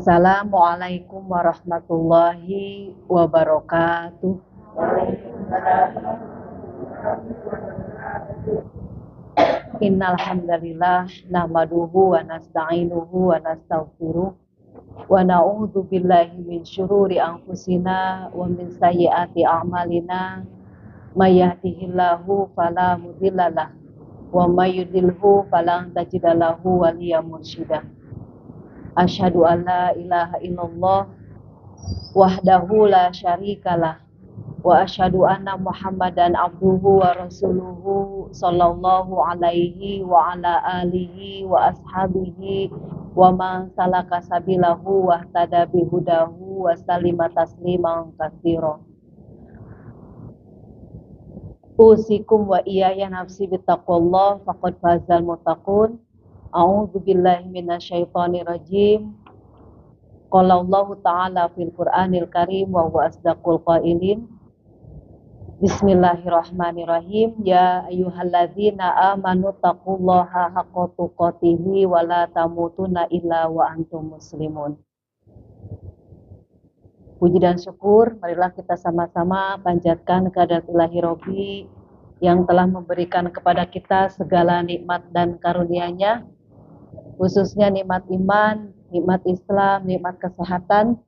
Assalamualaikum warahmatullahi wabarakatuh. Innal hamdalillah nahmaduhu wa nasta'inuhu wa nastaghfiruh wa na'udzu billahi min syururi anfusina wa min sayyiati a'malina may yahdihillahu fala mudhillalah wa may yudlilhu fala tajida lahu waliyyan mursyida. Asyhadu an la ilaha illallah wahdahu la syarikalah wa asyhadu anna Muhammadan abduhu wa rasuluhu sallallahu alaihi wa ala alihi wa ashabihi wa man salaka sabilahu wa ihtada bihudahu wa sallama tasliman katsira. Usikum wa iyaya nafsi bittaqwallah faqad fazal muttaqun. A'udzu billahi minasyaitonir rajim. Qala Allahu ta'ala fil Qur'anil Karim wa huwa asdaqul qailin. Bismillahirrahmanirrahim. Ya ayyuhalladzina amanu taqullaha haqqa tuqatih wa la tamutunna illa wa antum muslimun. Puji dan syukur marilah kita sama-sama panjatkan kehadirat Ilahi Robbi yang telah memberikan kepada kita segala nikmat dan karunia-Nya, khususnya nikmat iman, nikmat Islam, nikmat kesehatan,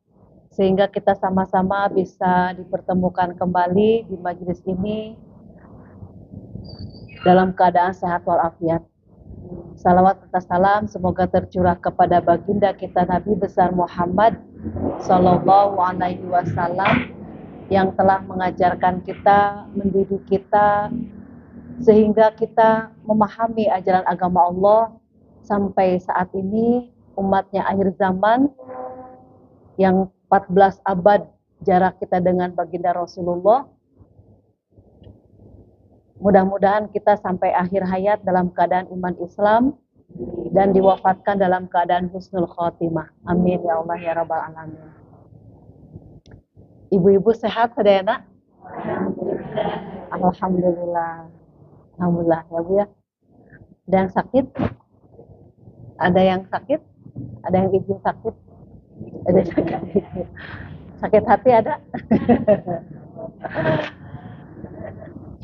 sehingga kita sama-sama bisa dipertemukan kembali di majelis ini dalam keadaan sehat walafiat. Salawat serta salam semoga tercurah kepada baginda kita Nabi besar Muhammad Sallallahu Alaihi Wasallam yang telah mengajarkan kita, mendidik kita, sehingga kita memahami ajaran agama Allah sampai saat ini umatnya akhir zaman yang 14 abad jarak kita dengan baginda Rasulullah. Mudah-mudahan kita sampai akhir hayat dalam keadaan iman Islam dan diwafatkan dalam keadaan husnul khotimah. Amin ya Allah ya rabbal alamin. Ibu-ibu sehat sadayana? Alhamdulillah. Alhamdulillah ya Bu ya. Ada yang sakit? Ada yang sakit? Ada yang izin sakit? Ada sakit hati ada?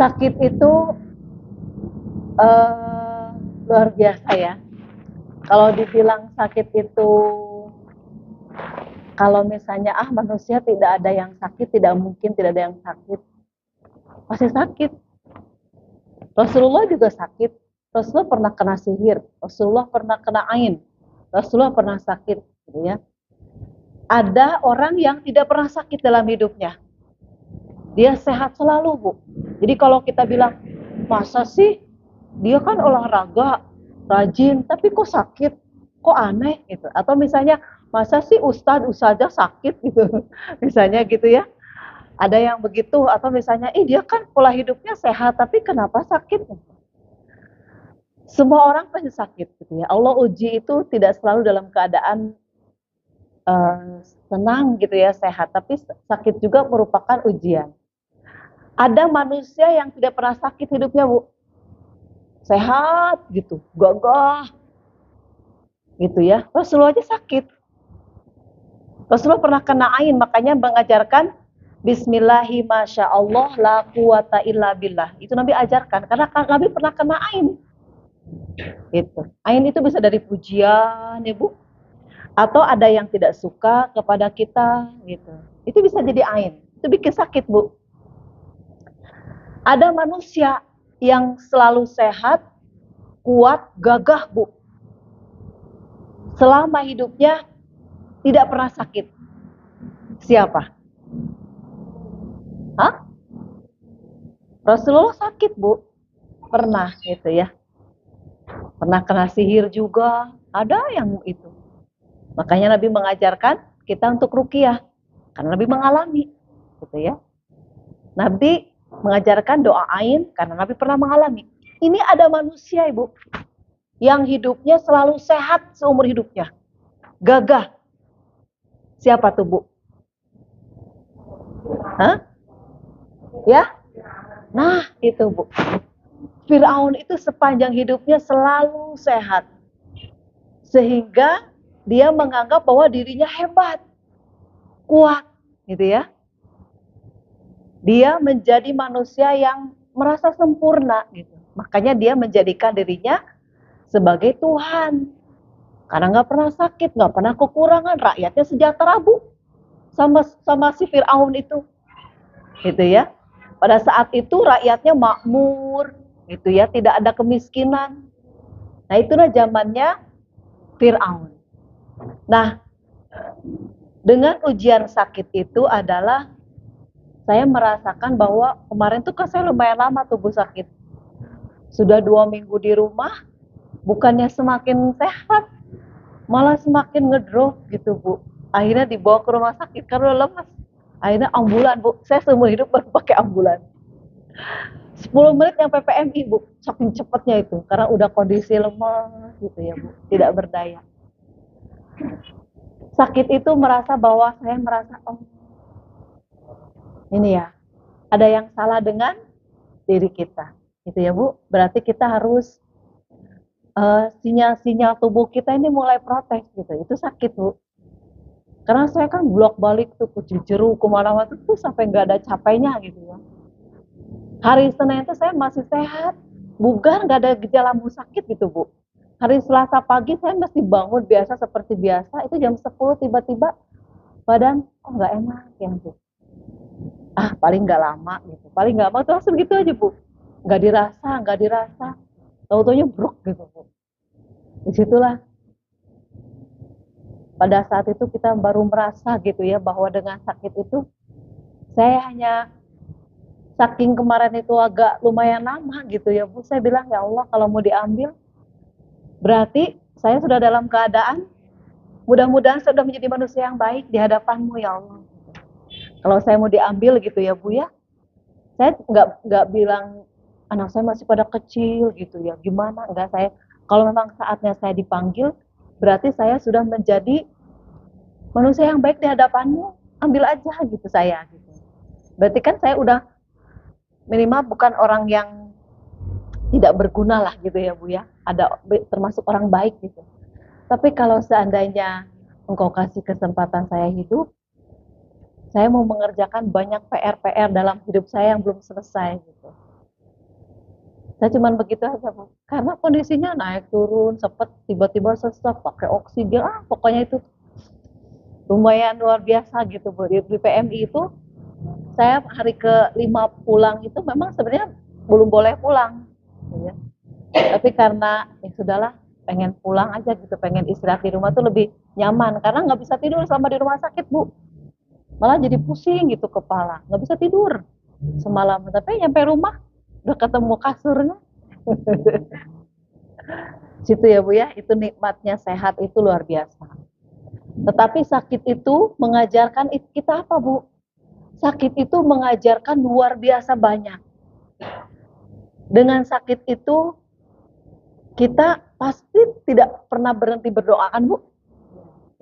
Sakit itu luar biasa ya. Kalau dibilang sakit itu, kalau misalnya manusia tidak ada yang sakit, tidak mungkin tidak ada yang sakit. Pasti sakit. Rasulullah juga sakit. Rasulullah pernah kena sihir. Rasulullah pernah kena ain. Rasulullah pernah sakit, gitu ya. Ada orang yang tidak pernah sakit dalam hidupnya. Dia sehat selalu, Bu. Jadi kalau kita bilang, masa sih dia kan olahraga, rajin, tapi kok sakit? Kok aneh gitu. Atau misalnya, masa sih ustadzah sakit gitu. Misalnya gitu ya. Ada yang begitu. Atau misalnya, dia kan pola hidupnya sehat, tapi kenapa sakit? Semua orang pasti sakit gitu ya. Allah uji itu tidak selalu dalam keadaan senang gitu ya, sehat, tapi sakit juga merupakan ujian. Ada manusia yang tidak pernah sakit hidupnya, Bu. Sehat gitu, gagah gitu ya. Rasulullah aja sakit. Rasulullah pernah kena ain, makanya mengajarkan bismillahi masya Allah la quwata illa billah. Itu Nabi ajarkan karena Nabi pernah kena ain. Gitu. Ain itu bisa dari pujian ya, Bu. Atau ada yang tidak suka kepada kita gitu. Itu bisa jadi ain. Itu bikin sakit, Bu. Ada manusia yang selalu sehat, kuat, gagah, Bu. Selama hidupnya tidak pernah sakit. Siapa? Rasulullah sakit, Bu. Pernah gitu ya. Pernah kena sihir juga. Ada yang itu. Makanya Nabi mengajarkan kita untuk ruqyah. Karena Nabi mengalami. Gitu ya. Nabi mengajarkan doa ain karena Nabi pernah mengalami. Ini ada manusia, Ibu, yang hidupnya selalu sehat seumur hidupnya. Gagah. Siapa tuh, Bu? Ya? Nah, itu, Bu. Fir'aun itu sepanjang hidupnya selalu sehat. Sehingga dia menganggap bahwa dirinya hebat, kuat, gitu ya. Dia menjadi manusia yang merasa sempurna, gitu. Makanya dia menjadikan dirinya sebagai Tuhan. Karena nggak pernah sakit, nggak pernah kekurangan, rakyatnya sejahtera, Bu. Sama si Fir'aun itu, gitu ya. Pada saat itu rakyatnya makmur, gitu ya, tidak ada kemiskinan. Nah, itulah zamannya Fir'aun. Nah, dengan ujian sakit itu adalah saya merasakan bahwa kemarin tuh kan saya lumayan lama tubuh sakit. Sudah 2 minggu di rumah, bukannya semakin sehat, malah semakin ngedrop gitu, Bu. Akhirnya dibawa ke rumah sakit karena lemas. Akhirnya ambulan, Bu. Saya seumur hidup baru pakai ambulan. 10 menit nyampe PMI, Bu. Saking cepatnya itu. Karena udah kondisi lemah gitu ya, Bu. Tidak berdaya. Sakit itu saya merasa, oh ini ya, ada yang salah dengan diri kita. Gitu ya, Bu. Berarti kita harus sinyal-sinyal tubuh kita ini mulai protes gitu. Itu sakit, Bu. Karena saya kan bolak-balik tuh ke Jejeru, kemana-mana tuh sampai nggak ada capeknya gitu ya. Hari Senin itu saya masih sehat, bugar, nggak ada gejala sakit gitu, Bu. Hari Selasa pagi saya mesti bangun biasa seperti biasa, itu jam 10 tiba-tiba badan nggak enak ya, Bu. Paling nggak lama gitu, paling nggak lama tuh langsung gitu aja, Bu. Nggak dirasa, tahu-taunya brok gitu, Bu. Disitulah pada saat itu kita baru merasa gitu ya bahwa dengan sakit itu saya hanya saking kemarin itu agak lumayan lama gitu ya, Bu. Saya bilang, ya Allah, kalau mau diambil berarti saya sudah dalam keadaan mudah-mudahan saya sudah menjadi manusia yang baik di hadapan-Mu ya Allah. Kalau saya mau diambil gitu ya, Bu ya. Saya nggak bilang anak saya masih pada kecil gitu ya. Gimana? Enggak, saya kalau memang saatnya saya dipanggil berarti saya sudah menjadi manusia yang baik di hadapan-Mu, ambil aja gitu saya gitu. Berarti kan saya udah minimal bukan orang yang tidak berguna lah gitu ya, Bu ya. Ada termasuk orang baik gitu. Tapi kalau seandainya Engkau kasih kesempatan saya hidup, saya mau mengerjakan banyak PR-PR dalam hidup saya yang belum selesai gitu. Saya cuma begitu aja, Bu. Karena kondisinya naik turun, sepet tiba-tiba sesak, pakai oksigen, pokoknya itu lumayan luar biasa gitu, Bu. Di PMI itu saya hari ke-5 pulang itu memang sebenarnya belum boleh pulang gitu ya. Tapi karena ya sudahlah, pengen pulang aja gitu, pengen istirahat di rumah tuh lebih nyaman karena nggak bisa tidur selama di rumah sakit, Bu. Malah jadi pusing gitu kepala, nggak bisa tidur semalam. Tapi nyampe rumah udah ketemu kasurnya. Situ ya, Bu ya, itu nikmatnya sehat itu luar biasa. Tetapi sakit itu mengajarkan kita apa, Bu? Sakit itu mengajarkan luar biasa banyak. Dengan sakit itu kita pasti tidak pernah berhenti berdoa kan, Bu?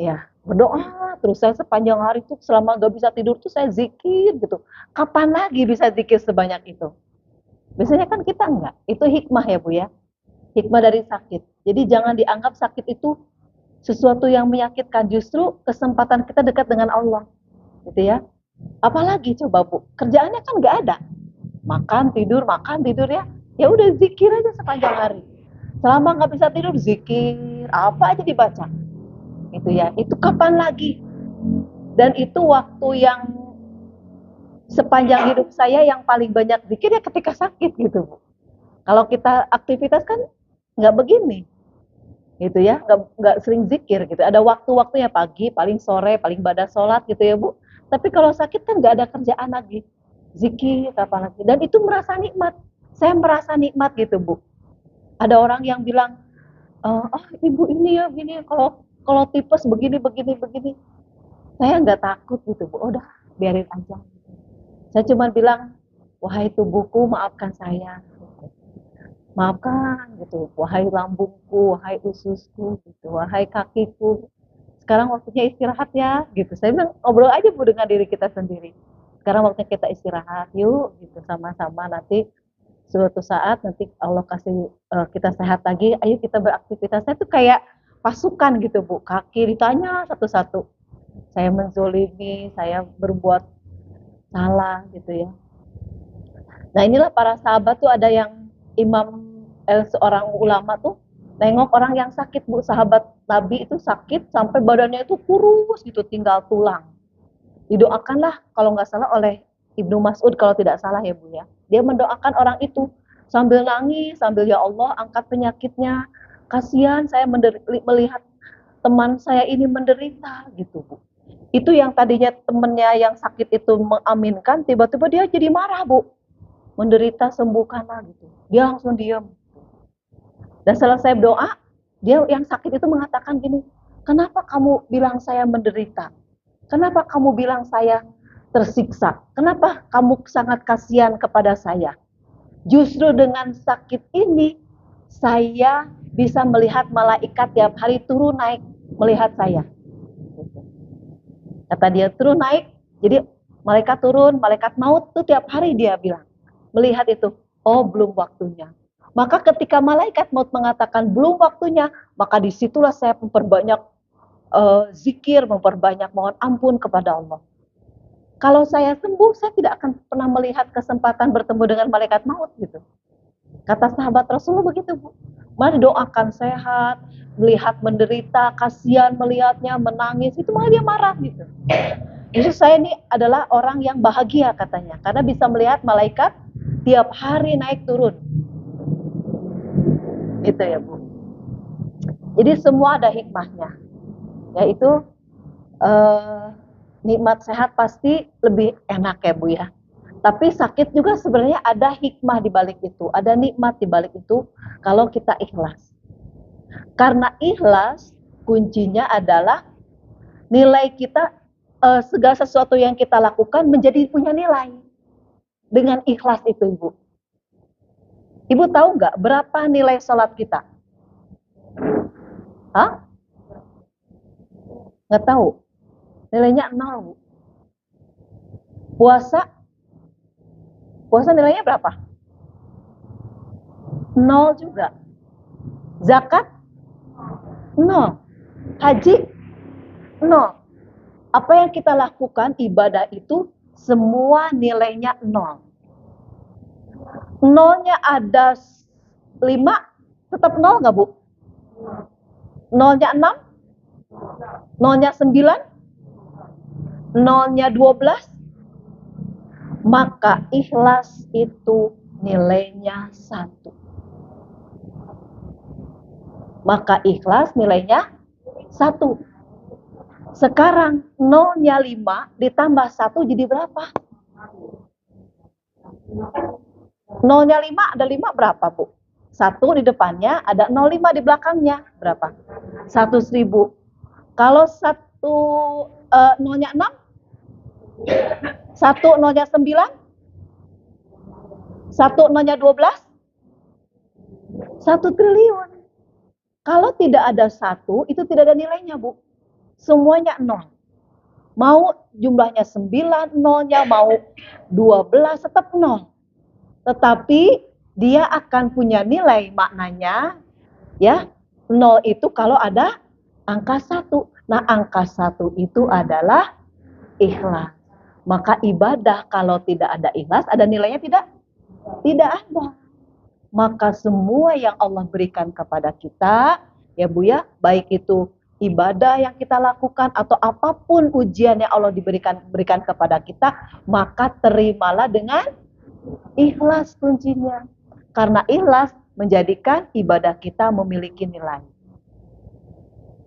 Ya, berdoa terus. Saya sepanjang hari itu selama gak bisa tidur tuh saya zikir gitu. Kapan lagi bisa zikir sebanyak itu? Biasanya kan kita enggak. Itu hikmah ya, Bu ya. Hikmah dari sakit. Jadi jangan dianggap sakit itu sesuatu yang menyakitkan. Justru kesempatan kita dekat dengan Allah. Gitu ya. Apalagi coba, Bu, kerjaannya kan nggak ada. Makan, tidur ya. Ya udah zikir aja sepanjang hari. Selama nggak bisa tidur, zikir. Apa aja dibaca. Itu ya. Itu kapan lagi? Dan itu waktu yang sepanjang hidup saya yang paling banyak zikir ya ketika sakit gitu, Bu. Kalau kita aktivitas kan nggak begini. Gitu ya, nggak sering zikir gitu. Ada waktu-waktunya pagi, paling sore, paling pada sholat gitu ya, Bu. Tapi kalau sakit kan nggak ada kerjaan lagi. Zikir apa lagi. Dan itu merasa nikmat. Saya merasa nikmat gitu, Bu. Ada orang yang bilang, ibu ini ya gini, kalau tipes begini. Saya nggak takut gitu, Bu. Udah, biarin aja. Saya cuma bilang, wahai tubuhku, maafkan saya. Maafkan gitu, wahai lambungku, wahai ususku, gitu, wahai kakiku. Sekarang waktunya istirahat ya, gitu. Saya bilang ngobrol aja, Bu, dengan diri kita sendiri. Sekarang waktunya kita istirahat, yuk, gitu, sama-sama. Nanti suatu saat nanti Allah kasih kita sehat lagi, ayo kita beraktivitas. Saya tuh kayak pasukan gitu Bu, kaki ditanya satu-satu. Saya menzolimi, saya berbuat salah gitu ya. Nah inilah para sahabat tuh ada yang seorang ulama tuh nengok orang yang sakit Bu, sahabat Nabi itu sakit sampai badannya itu kurus gitu, tinggal tulang. Didoakanlah kalau nggak salah oleh Ibnu Mas'ud kalau tidak salah ya Bu ya. Dia mendoakan orang itu sambil nangis, sambil ya Allah angkat penyakitnya. Kasihan saya melihat teman saya ini menderita gitu Bu. Itu yang tadinya temennya yang sakit itu mengaminkan, tiba-tiba dia jadi marah Bu. Menderita sembuhkanlah gitu. Dia langsung diam. Dan selesai berdoa, dia yang sakit itu mengatakan gini, kenapa kamu bilang saya menderita? Kenapa kamu bilang saya tersiksa? Kenapa kamu sangat kasihan kepada saya? Justru dengan sakit ini, saya bisa melihat malaikat tiap hari turun naik melihat saya. Kata dia turun naik, jadi malaikat turun, malaikat maut tuh tiap hari dia bilang. Melihat itu, oh belum waktunya. Maka ketika malaikat maut mengatakan belum waktunya, maka disitulah saya memperbanyak zikir, memperbanyak mohon ampun kepada Allah. Kalau saya sembuh, saya tidak akan pernah melihat kesempatan bertemu dengan malaikat maut gitu. Kata sahabat Rasulullah begitu Bu. Malah doakan sehat, melihat menderita, kasihan melihatnya, menangis, itu malah dia marah gitu. Justru saya ini adalah orang yang bahagia katanya, karena bisa melihat malaikat tiap hari naik turun. Gitu ya Bu. Jadi semua ada hikmahnya. Yaitu nikmat sehat pasti lebih enak ya Bu ya. Tapi sakit juga sebenarnya ada hikmah di balik itu, ada nikmat di balik itu kalau kita ikhlas. Karena ikhlas kuncinya adalah nilai kita, segala sesuatu yang kita lakukan menjadi punya nilai. Dengan ikhlas itu Ibu. Ibu tahu nggak berapa nilai sholat kita? Hah? Nggak tahu. Nilainya 0 Bu. Puasa nilainya berapa? 0 juga. Zakat 0. Haji 0. Apa yang kita lakukan ibadah itu semua nilainya 0. Nolnya ada 5, tetap 0 nggak Bu? Nolnya 6? Nolnya 9? Nolnya 12? Maka ikhlas itu nilainya 1. Maka ikhlas nilainya 1. Sekarang nolnya 5 ditambah 1 jadi berapa? Nolnya 5 ada 5 berapa Bu? 1 di depannya, ada 05 di belakangnya. Berapa? 100.000. Kalau 1 nolnya 6? 1 nolnya 9? 1 nolnya 12? 1 triliun. Kalau tidak ada 1, itu tidak ada nilainya Bu. Semuanya 0. Mau jumlahnya 9 nolnya, mau 12 tetap 0. Tetapi dia akan punya nilai maknanya ya 0 itu kalau ada angka 1. Nah angka 1 itu adalah ikhlas. Maka ibadah kalau tidak ada ikhlas ada nilainya tidak? Tidak ada. Maka semua yang Allah berikan kepada kita ya Bu ya, baik itu ibadah yang kita lakukan atau apapun ujian yang Allah berikan kepada kita, maka terimalah dengan ikhlas kuncinya. Karena ikhlas menjadikan ibadah kita memiliki nilai.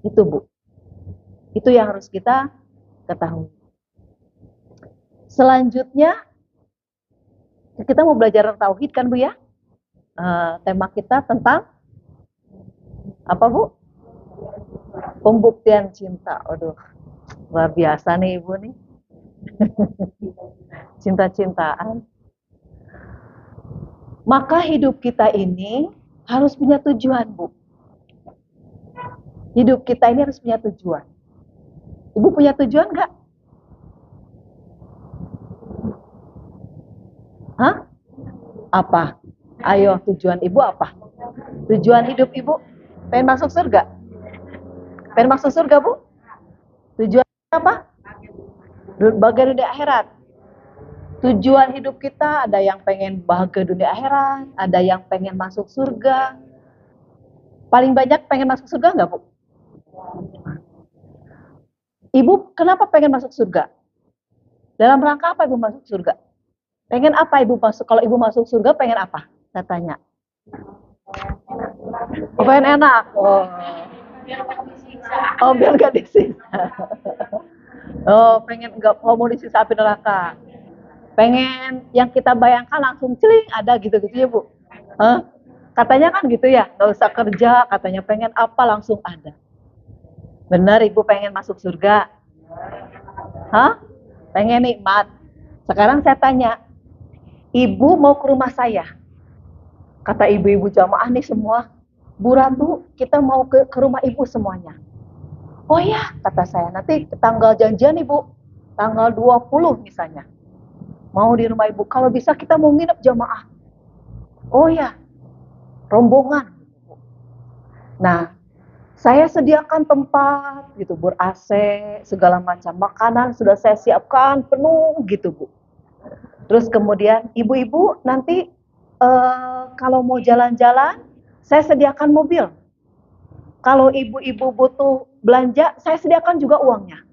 Itu Bu. Itu yang harus kita ketahui. Selanjutnya kita mau belajar tauhid kan Bu ya? Tema kita tentang apa Bu? Pembuktian cinta. Aduh, luar biasa nih Ibu nih. Cinta-cintaan. Maka hidup kita ini harus punya tujuan Bu. Hidup kita ini harus punya tujuan. Ibu punya tujuan nggak? Hah? Apa? Ayo, tujuan Ibu apa? Tujuan hidup Ibu? Pengen masuk surga? Pengen masuk surga, Bu? Tujuannya apa? Bahagia dunia akhirat. Tujuan hidup kita ada yang pengen bahagia dunia akhirat, ada yang pengen masuk surga. Paling banyak pengen masuk surga nggak, Bu? Ibu kenapa pengen masuk surga? Dalam rangka apa Ibu masuk surga? Pengen apa Ibu masuk? Kalau Ibu masuk surga pengen apa? Saya tanya. Oh, pengen enak. Oh, biar nggak disiksa. Oh, pengen nggak mau disiksa api neraka. Pengen yang kita bayangkan langsung celing ada gitu-gitu ya Bu? Hah? Katanya kan gitu ya, nggak usah kerja, katanya pengen apa langsung ada. Benar Ibu pengen masuk surga? Hah? Pengen nikmat. Sekarang saya tanya, Ibu mau ke rumah saya? Kata ibu-ibu jamaah nih semua, Bu Ratu, kita mau ke rumah Ibu semuanya. Oh ya, kata saya, nanti tanggal janjian Ibu, tanggal 20 misalnya. Mau di rumah Ibu, kalau bisa kita mau nginep jamaah. Oh ya, rombongan. Nah, saya sediakan tempat gitu, ber-AC, segala macam makanan sudah saya siapkan penuh gitu Bu. Terus kemudian ibu-ibu nanti kalau mau jalan-jalan, saya sediakan mobil. Kalau ibu-ibu butuh belanja, saya sediakan juga uangnya.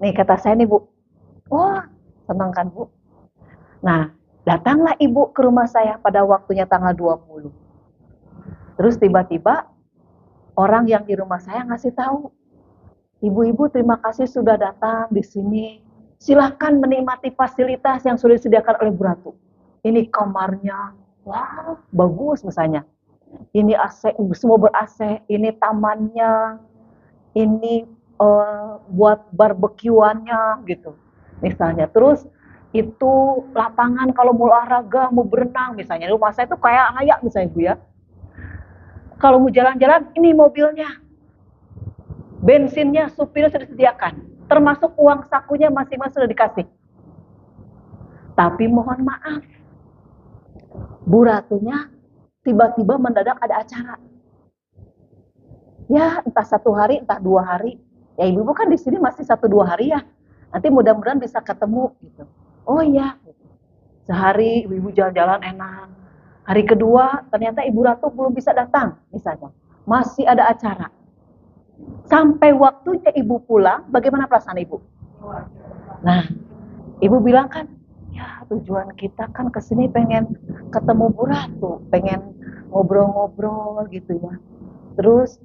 Nih kata saya nih Bu, wah senang kan Bu. Nah, datanglah ibu ke rumah saya pada waktunya tanggal 20. Terus tiba-tiba orang yang di rumah saya ngasih tahu, ibu-ibu terima kasih sudah datang di sini. Silahkan menikmati fasilitas yang sudah disediakan oleh Bu Ratu. Ini kamarnya, wah bagus misalnya. Ini AC, semua ber-AC. Ini tamannya, ini buat barbekyuannya gitu. Misalnya, terus itu lapangan kalau mau olahraga, mau berenang misalnya. Rumah saya itu kayak layak misalnya Bu ya. Kalau mau jalan-jalan, ini mobilnya. Bensinnya, supirnya sudah disediakan. Termasuk uang sakunya masing-masing sudah dikasih. Tapi mohon maaf, Bu Ratunya tiba-tiba mendadak ada acara. Ya, entah 1 hari, entah 2 hari. Ya ibu-ibu kan di sini masih 1-2 hari ya. Nanti mudah-mudahan bisa ketemu gitu. Oh iya. Sehari ibu-ibu jalan-jalan enak. Hari kedua ternyata Ibu Ratu belum bisa datang misalnya. Masih ada acara. Sampai waktunya ibu pulang, bagaimana perasaan ibu? Nah, ibu bilang kan, ya tujuan kita kan kesini pengen ketemu Bu Ratu, pengen ngobrol-ngobrol gitu ya. Terus,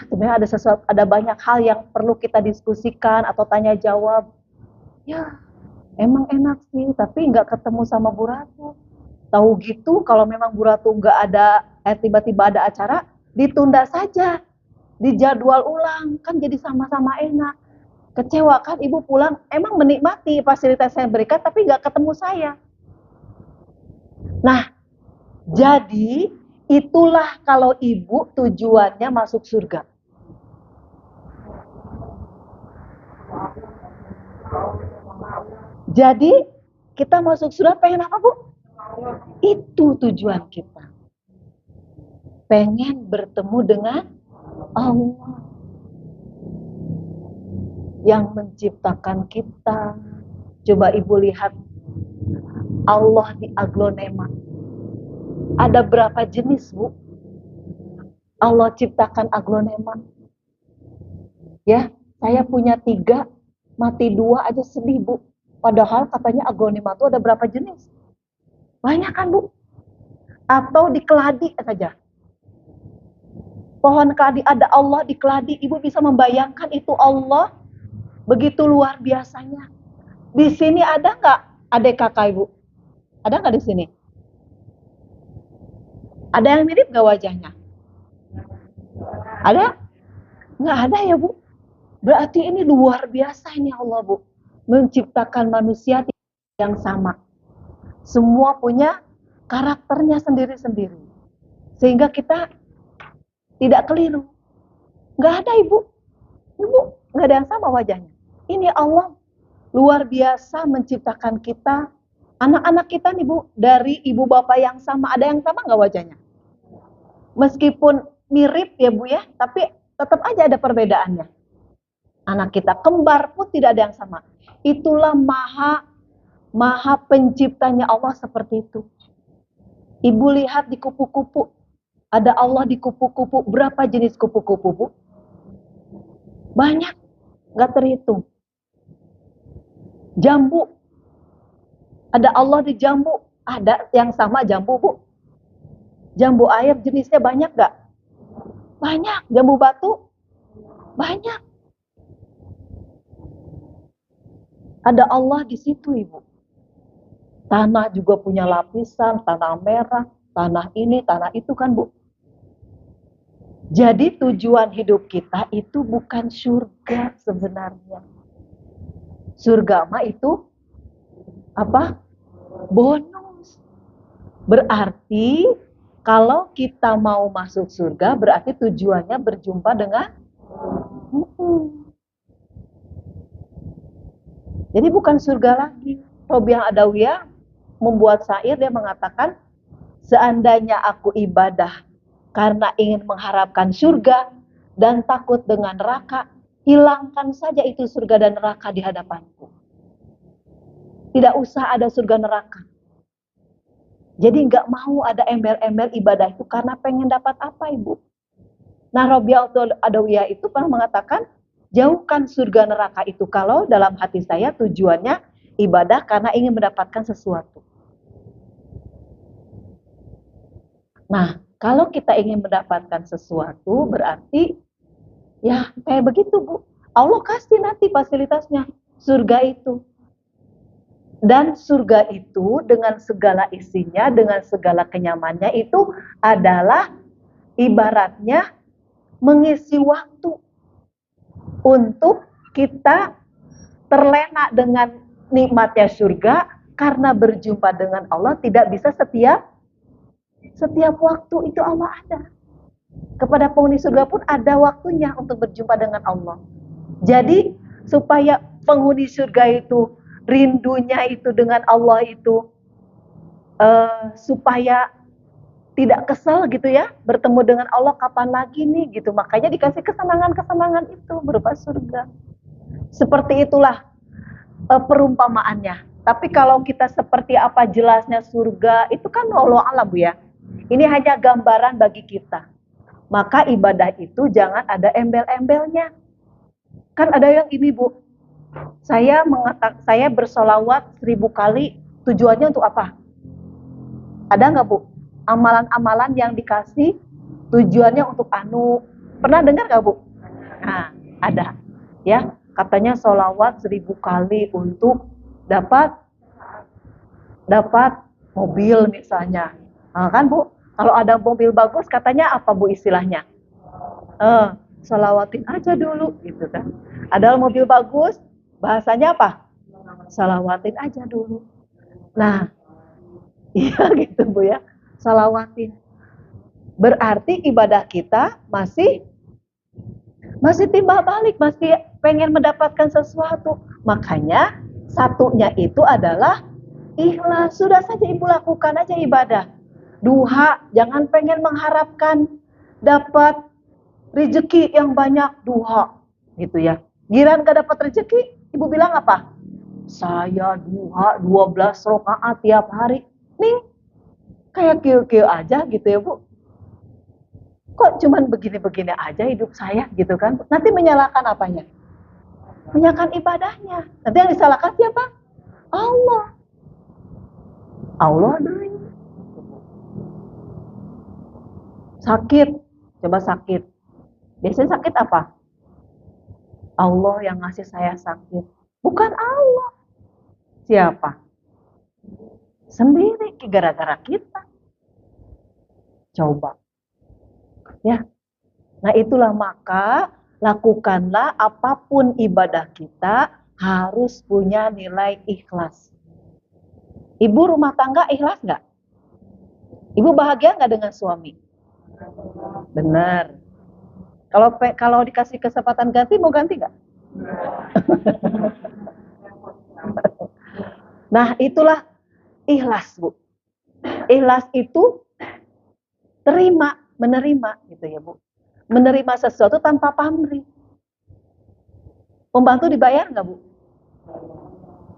sebenarnya ada sesuatu, ada banyak hal yang perlu kita diskusikan atau tanya jawab. Ya, emang enak sih, tapi nggak ketemu sama Bu Ratu. Tahu gitu, kalau memang Bu Ratu nggak ada, tiba-tiba ada acara, ditunda saja. Dijadwal ulang, kan jadi sama-sama enak. Kecewa kan ibu pulang, emang menikmati fasilitas yang berikan, tapi nggak ketemu saya. Nah, jadi itulah kalau ibu tujuannya masuk surga. Jadi kita masuk surga pengen apa Bu? Itu tujuan kita. Pengen bertemu dengan Allah yang menciptakan kita. Coba ibu lihat Allah di aglonema. Ada berapa jenis Bu? Allah ciptakan aglonema. Ya, saya punya 3, mati 2 aja sedih Bu. Padahal katanya aglonema itu ada berapa jenis? Banyak kan Bu? Atau di keladi saja. Pohon keladi, ada Allah di keladi. Ibu bisa membayangkan itu Allah begitu luar biasanya. Di sini ada nggak adik kakak Ibu? Ada nggak di sini? Ada yang mirip nggak wajahnya? Ada? Nggak ada ya Bu? Berarti ini luar biasa ini Allah Bu. Menciptakan manusia yang sama. Semua punya karakternya sendiri-sendiri. Sehingga kita tidak keliru. Nggak ada Ibu. Ibu, nggak ada yang sama wajahnya. Ini Allah luar biasa menciptakan kita. Anak-anak kita nih Bu, dari ibu bapak yang sama. Ada yang sama nggak wajahnya? Meskipun mirip ya Bu ya, tapi tetap aja ada perbedaannya. Anak kita kembar pun tidak ada yang sama. Itulah maha penciptanya Allah seperti itu. Ibu lihat di kupu-kupu, ada Allah di kupu-kupu. Berapa jenis kupu-kupu, Bu? Banyak, nggak terhitung. Jambu, ada Allah di jambu. Ada yang sama jambu, Bu? Jambu air jenisnya banyak nggak? Banyak. Jambu batu? Banyak. Ada Allah di situ, Ibu. Tanah juga punya lapisan, tanah merah, tanah ini, tanah itu kan, Bu. Jadi tujuan hidup kita itu bukan surga sebenarnya. Surga mah itu apa? Bonus. Berarti kalau kita mau masuk surga, berarti tujuannya berjumpa dengan Jadi bukan surga lagi. Robiah Adawiyah membuat syair, dia mengatakan, seandainya aku ibadah karena ingin mengharapkan surga dan takut dengan neraka, hilangkan saja itu surga dan neraka di hadapanku. Tidak usah ada surga neraka. Jadi nggak mau ada embel-embel ibadah itu karena pengen dapat apa, Ibu? Nah, Robiah Adawiyah itu pernah mengatakan, jauhkan surga neraka itu kalau dalam hati saya tujuannya ibadah karena ingin mendapatkan sesuatu. Nah, kalau kita ingin mendapatkan sesuatu berarti ya kayak begitu, Bu. Allah kasih nanti fasilitasnya, surga itu. Dan surga itu dengan segala isinya, dengan segala kenyamannya itu adalah ibaratnya mengisi waktu untuk kita terlena dengan nikmatnya surga, karena berjumpa dengan Allah tidak bisa setiap waktu itu Allah ada. Kepada penghuni surga pun ada waktunya untuk berjumpa dengan Allah. Jadi supaya penghuni surga itu rindunya itu dengan Allah itu supaya tidak kesal gitu ya, bertemu dengan Allah kapan lagi nih gitu. Makanya dikasih kesenangan-kesenangan itu berupa surga. Seperti itulah perumpamaannya. Tapi kalau kita seperti apa jelasnya surga, itu kan wallahu alam, Bu ya. Ini hanya gambaran bagi kita. Maka ibadah itu jangan ada embel-embelnya. Kan ada yang ini, Bu. Saya bersolawat 1000 kali, tujuannya untuk apa? Ada nggak, Bu? Amalan-amalan yang dikasih tujuannya untuk anu. Pernah dengar nggak, Bu? Nah, ada. Ya, katanya solawat 1000 kali untuk dapat mobil misalnya. Nah, kan, Bu? Kalau ada mobil bagus katanya apa, Bu, istilahnya? Solawatin aja dulu gitu kan. Ada mobil bagus, bahasanya apa? Solawatin aja dulu. Nah, iya gitu, Bu ya. Salawatin. Berarti ibadah kita masih timbal balik, masih pengen mendapatkan sesuatu. Makanya satunya itu adalah ikhlas. Sudah saja Ibu lakukan aja ibadah. Duha, jangan pengen mengharapkan dapat rezeki yang banyak, duha gitu ya. Giran gak dapat rezeki, Ibu bilang apa? Saya duha 12 rakaat tiap hari. Nih, kayak kiu-kiu aja gitu ya, Bu. Kok cuman begini-begini aja hidup saya gitu kan. Nanti menyalahkan apanya? Menyalahkan ibadahnya. Nanti yang disalahkan siapa? Allah. Allah dulu. Sakit. Coba sakit. Biasanya sakit apa? Allah yang ngasih saya sakit. Bukan Allah. Siapa? Sendiri, gara-gara kita. Coba. Ya. Nah itulah, maka lakukanlah apapun ibadah kita harus punya nilai ikhlas. Ibu rumah tangga ikhlas nggak? Ibu bahagia nggak dengan suami? Benar. Kalau dikasih kesempatan ganti, mau ganti nggak? Nah itulah ikhlas, Bu. Ikhlas itu terima, menerima gitu ya, Bu. Menerima sesuatu tanpa pamrih. Pembantu dibayar nggak, Bu?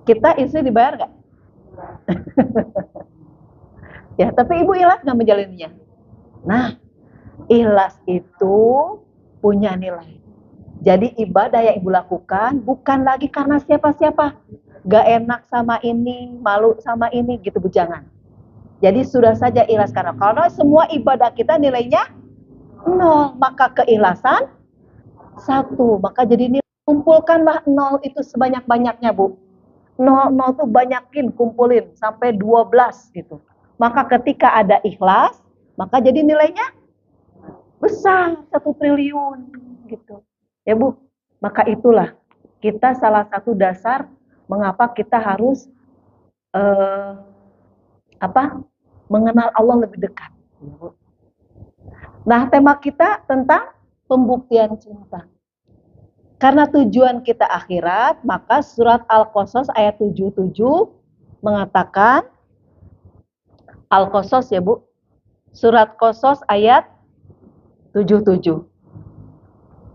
Kita istri dibayar nggak? Ya, tapi ibu ikhlas nggak menjalaninya. Nah, ikhlas itu punya nilai. Jadi ibadah yang ibu lakukan bukan lagi karena siapa-siapa. Gak enak sama ini, malu sama ini, gitu, Bu, jangan. Jadi sudah saja ikhlas karena semua ibadah kita nilainya 0, maka keikhlasan 1. Maka jadi nilai, kumpulkanlah 0 itu sebanyak-banyaknya, Bu. 0 tuh banyakin, kumpulin sampai 12 gitu. Maka ketika ada ikhlas, maka jadi nilainya besar, 1 triliun gitu. Ya, Bu. Maka itulah kita salah satu dasar mengapa kita harus mengenal Allah lebih dekat. Nah, tema kita tentang pembuktian cinta. Karena tujuan kita akhirat, maka surat Al-Qasas ayat 77 mengatakan, Al-Qasas ya, Bu. Surat Qasas ayat 77.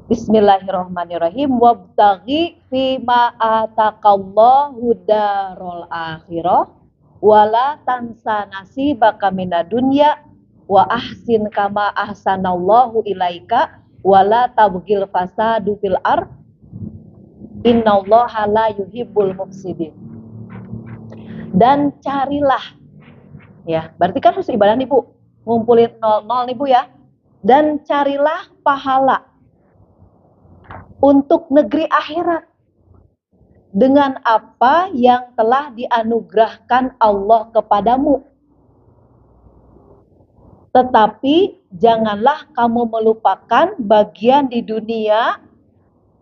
Bismillahirrahmanirrahim. Wabtaghi fima ataqallahu darul akhirah wala tansa nasibaka minad dunya wa ahsin kama ahsanallahu ilaika wala tabghil fasadu fil ard innallaha la yuhibbul mufsidin. Dan carilah, ya, berarti kan harus ibadah nih, Bu. Ngumpulin 0 nih, Bu, ya. Dan carilah pahala untuk negeri akhirat dengan apa yang telah dianugerahkan Allah kepadamu. Tetapi janganlah kamu melupakan bagian di dunia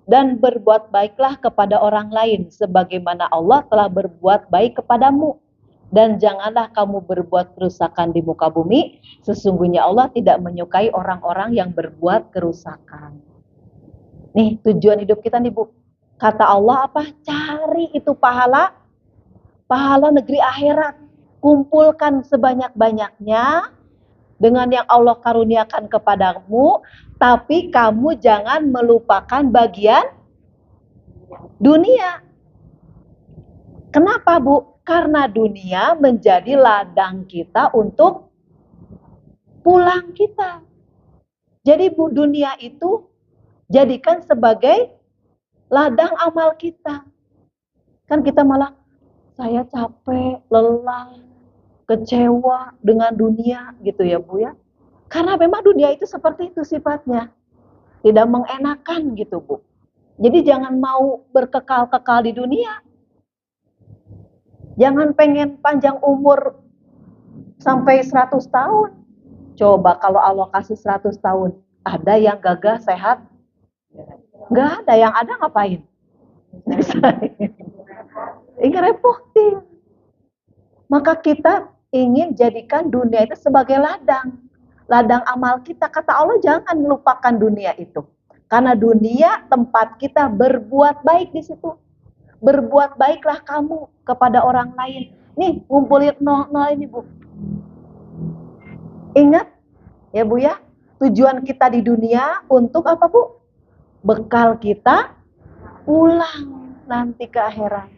dan berbuat baiklah kepada orang lain sebagaimana Allah telah berbuat baik kepadamu. Dan janganlah kamu berbuat kerusakan di muka bumi, sesungguhnya Allah tidak menyukai orang-orang yang berbuat kerusakan. Nih, tujuan hidup kita nih, Bu. Kata Allah apa? Cari itu pahala negeri akhirat. Kumpulkan sebanyak-banyaknya dengan yang Allah karuniakan kepadamu, tapi kamu jangan melupakan bagian dunia. Kenapa, Bu? Karena dunia menjadi ladang kita untuk pulang kita. Jadi, Bu, dunia itu jadikan sebagai ladang amal kita. Kan kita malah, saya capek, lelah, kecewa dengan dunia gitu ya, Bu, ya. Karena memang dunia itu seperti itu sifatnya. Tidak mengenakan gitu, Bu. Jadi jangan mau berkekal-kekal di dunia. Jangan pengen panjang umur sampai 100 tahun. Coba kalau Allah kasih 100 tahun, ada yang gagah, sehat? Nggak ada. Yang ada ngapain? Ingin repotin. Maka kita ingin jadikan dunia itu sebagai ladang. Ladang amal kita. Kata Allah, jangan melupakan dunia itu. Karena dunia tempat kita berbuat baik di situ. Berbuat baiklah kamu kepada orang lain. Nih, ngumpulin 0 ini, Bu. Ingat ya, Bu, ya. Tujuan kita di dunia untuk apa, Bu? Bekal kita pulang nanti ke akhirat.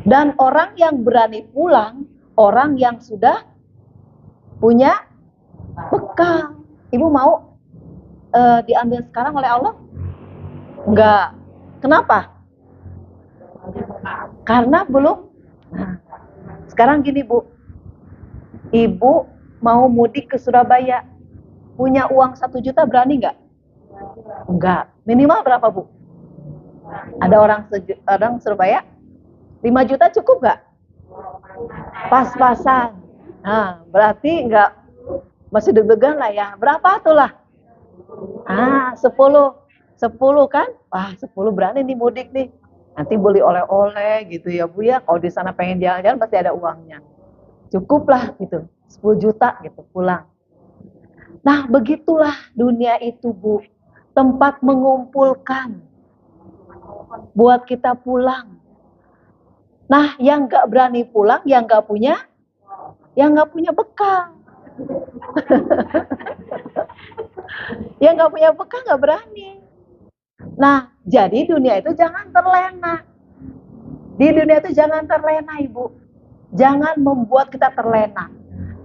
Dan orang yang berani pulang, orang yang sudah punya bekal. Ibu mau diambil sekarang oleh Allah? Enggak. Kenapa? Karena belum. Nah, sekarang gini, Bu. Ibu mau mudik ke Surabaya. Punya uang 1 juta, berani nggak? Enggak. Minimal berapa, Bu? Ada orang Surabaya? 5 juta cukup nggak? Pas-pasan. Nah, berarti nggak, masih deg-degan lah ya. Berapa tuh lah? 10. 10 kan? Wah, 10 berani nih mudik nih. Nanti beli oleh-oleh gitu ya, Bu, ya. Kalau di sana pengen jalan-jalan pasti ada uangnya. Cukup lah gitu. 10 juta gitu pulang. Nah, begitulah dunia itu, Bu. Tempat mengumpulkan buat kita pulang. Nah, yang nggak berani pulang, yang nggak punya bekal. Yang nggak punya bekal nggak berani. Nah, jadi dunia itu jangan terlena. Di dunia itu jangan terlena, Ibu. Jangan membuat kita terlena.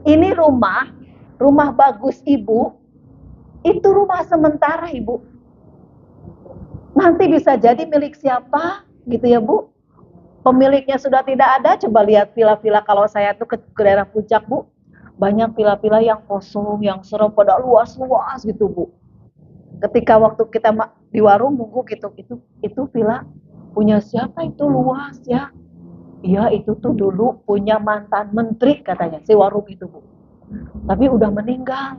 Ini rumah bagus Ibu, itu rumah sementara Ibu. Nanti bisa jadi milik siapa, gitu ya Bu. Pemiliknya sudah tidak ada, coba lihat villa-villa kalau saya tuh ke daerah Puncak Bu. Banyak villa-villa yang kosong, yang serem, pada luas-luas gitu Bu. Ketika waktu kita di warung nunggu gitu, itu villa punya siapa itu luas ya. Iya itu tuh dulu punya mantan menteri katanya, si warung itu Bu. Tapi udah meninggal.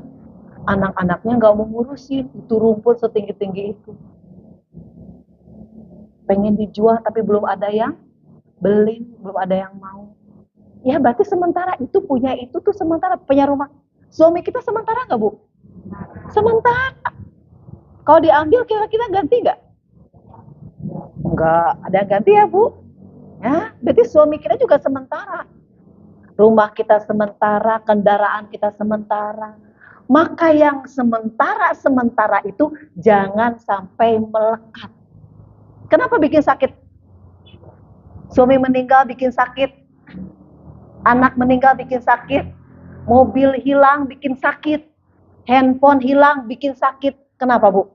Anak-anaknya nggak mau ngurusin, itu rumput setinggi-tinggi itu. Pengen dijual tapi belum ada yang beli, belum ada yang mau. Ya berarti sementara itu punya itu tuh sementara punya rumah. Suami kita sementara nggak Bu? Sementara. Kalau diambil kira-kira ganti nggak? Nggak ada yang ganti ya Bu. Ya, berarti suami kita juga sementara. Rumah kita sementara, kendaraan kita sementara. Maka yang sementara itu jangan sampai melekat. Kenapa bikin sakit? Suami meninggal bikin sakit. Anak meninggal bikin sakit. Mobil hilang bikin sakit. Handphone hilang bikin sakit. Kenapa Bu?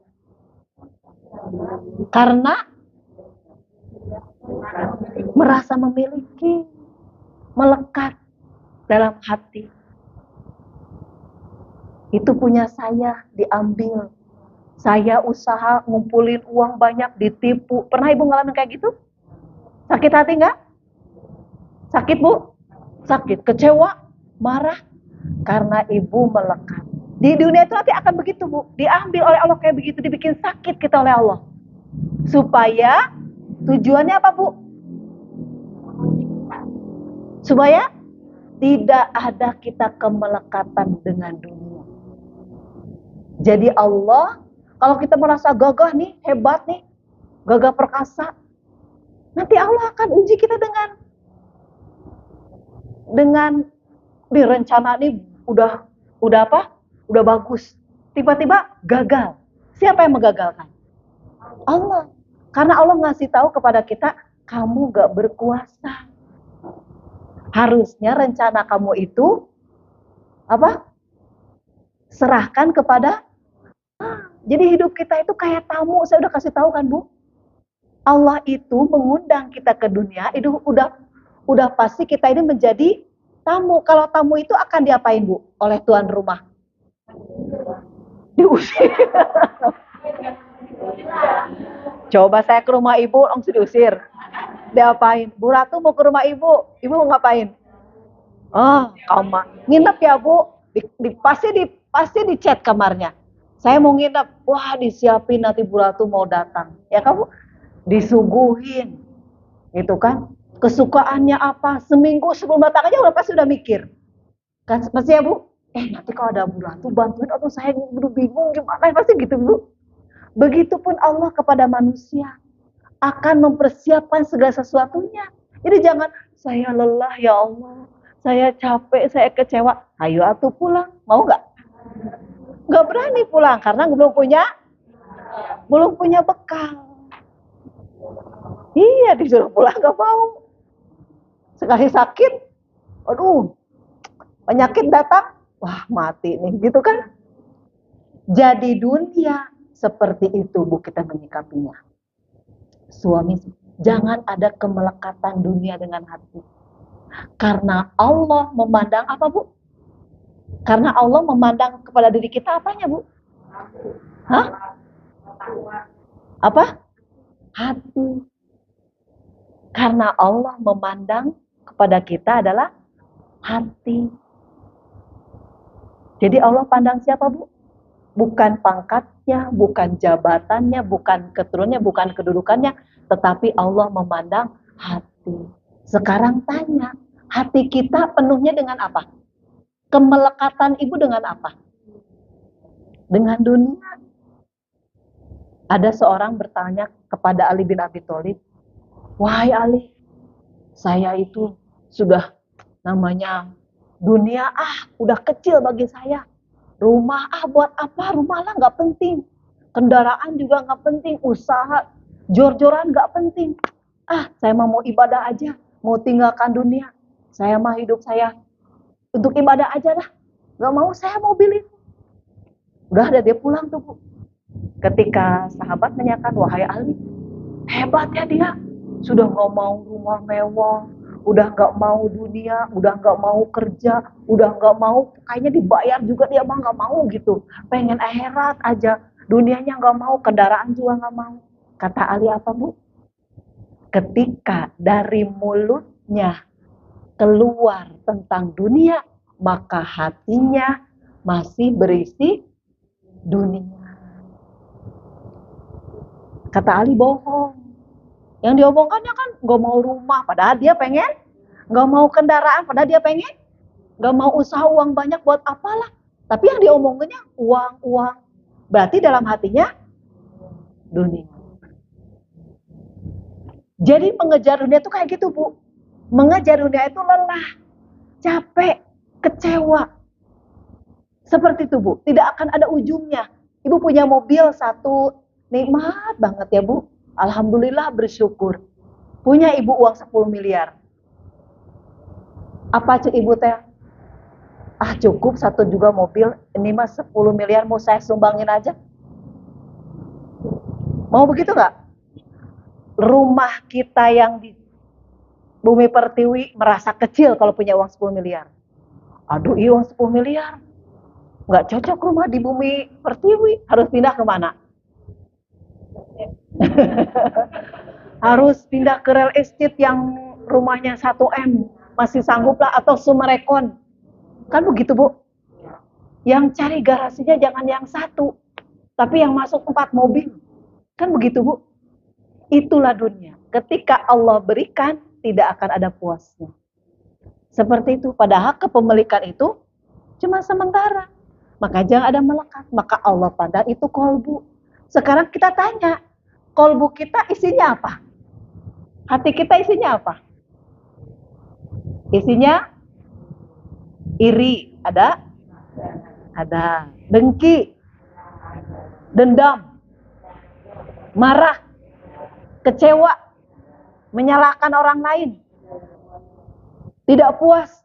Karena merasa memiliki, melekat dalam hati. Itu punya saya, diambil. Saya usaha ngumpulin uang banyak, ditipu. Pernah Ibu ngalamin kayak gitu? Sakit hati nggak? Sakit Bu? Sakit, kecewa, marah. Karena Ibu melekat. Di dunia itu nanti akan begitu Bu. Diambil oleh Allah kayak begitu, dibikin sakit kita oleh Allah. Supaya tujuannya apa Bu? Supaya tidak ada kita kemelekatan dengan dunia. Jadi Allah, kalau kita merasa gagah nih, hebat nih, gagah perkasa, nanti Allah akan uji kita dengan direncana nih udah apa? Udah bagus. Tiba-tiba gagal. Siapa yang menggagalkan? Allah. Karena Allah ngasih tahu kepada kita, kamu gak berkuasa. Harusnya rencana kamu itu apa? Serahkan kepada jadi hidup kita itu kayak tamu. Saya udah kasih tahu kan Bu, Allah itu mengundang kita ke dunia. Itu udah pasti kita ini menjadi tamu. Kalau tamu itu akan diapain Bu oleh tuan rumah? Diusir. Coba saya ke rumah Ibu langsung diusir. Diapain? Bu Ratu mau ke rumah Ibu. Ibu mau ngapain? Oh, kamu nginep ya Bu. Pasti di chat kamarnya. Saya mau nginep. Wah, disiapin nanti Bu Ratu mau datang. Ya kamu disuguhin. Gitu kan? Kesukaannya apa? Seminggu sebelum datang aja pasti udah mikir. Kan pasti ya Bu? Nanti kalau ada Bu Ratu bantuin atau saya udah bingung gimana. Pasti gitu Bu. Begitupun Allah kepada manusia. Akan mempersiapkan segala sesuatunya. Jadi jangan saya lelah ya Allah. Saya capek, saya kecewa. Ayo atuh pulang. Mau nggak? Nggak berani pulang karena belum punya bekal. Iya disuruh pulang nggak mau. Sekali sakit, aduh, penyakit datang, wah mati nih, gitu kan? Jadi dunia seperti itu Bu kita menyikapinya. Suami, jangan ada kemelekatan dunia dengan hati. Karena Allah memandang apa Bu? Karena Allah memandang kepada diri kita apanya Bu? Hah? Apa? Hati. Karena Allah memandang kepada kita adalah hati. Jadi Allah pandang siapa Bu? Bukan pangkatnya, bukan jabatannya, bukan keturunannya, bukan kedudukannya, tetapi Allah memandang hati. Sekarang tanya, hati kita penuhnya dengan apa? Kemelekatan Ibu dengan apa? Dengan dunia. Ada seorang bertanya kepada Ali bin Abi Thalib, wahai Ali, saya itu sudah namanya dunia udah kecil bagi saya. Rumah buat apa? Rumah lah nggak penting. Kendaraan juga nggak penting. Usaha, jor-joran nggak penting. Saya mau ibadah aja. Mau tinggalkan dunia. Saya mah hidup saya untuk ibadah aja dah. Nggak mau saya mobil itu. Udah ada dia pulang tuh, Bu. Ketika sahabat menanyakan, wahai Ali, hebat ya dia. Sudah nggak mau rumah mewah, udah nggak mau dunia, udah nggak mau kerja, udah nggak mau, kayaknya dibayar juga dia mah nggak mau gitu. Pengen akhirat aja, dunianya nggak mau, kendaraan juga nggak mau. Kata Ali apa, Bu? Ketika dari mulutnya keluar tentang dunia, maka hatinya masih berisi dunia. Kata Ali bohong. Yang diomongkannya kan gak mau rumah, padahal dia pengen. Gak mau kendaraan, padahal dia pengen. Gak mau usaha uang banyak buat apalah. Tapi yang diomongannya uang. Berarti dalam hatinya dunia. Jadi mengejar dunia itu kayak gitu, Bu. Mengejar dunia itu lelah, capek, kecewa. Seperti itu, Bu. Tidak akan ada ujungnya. Ibu punya mobil satu, nikmat banget ya, Bu. Alhamdulillah, bersyukur. Punya ibu uang 10 miliar. Apa ibu teh? Cukup satu juga mobil, ini mah 10 miliar mau saya sumbangin aja. Mau begitu nggak? Rumah kita yang di Bumi Pertiwi merasa kecil kalau punya uang 10 miliar. Aduh, iya uang 10 miliar. Nggak cocok rumah di Bumi Pertiwi. Harus pindah kemana? Harus pindah ke real estate yang rumahnya 1M. Masih sanggup lah, atau Sumerekon. Kan begitu, Bu. Yang cari garasinya jangan yang satu, tapi yang masuk 4 mobil. Kan begitu, Bu. Itulah dunia. Ketika Allah berikan, tidak akan ada puasnya. Seperti itu. Padahal kepemilikan itu cuma sementara. Maka jangan ada melekat. Maka Allah pandang itu kolbu. Sekarang kita tanya, kolbu kita isinya apa? Hati kita isinya apa? Isinya iri, ada? Ada. Dengki, dendam, marah, kecewa, menyalahkan orang lain, tidak puas.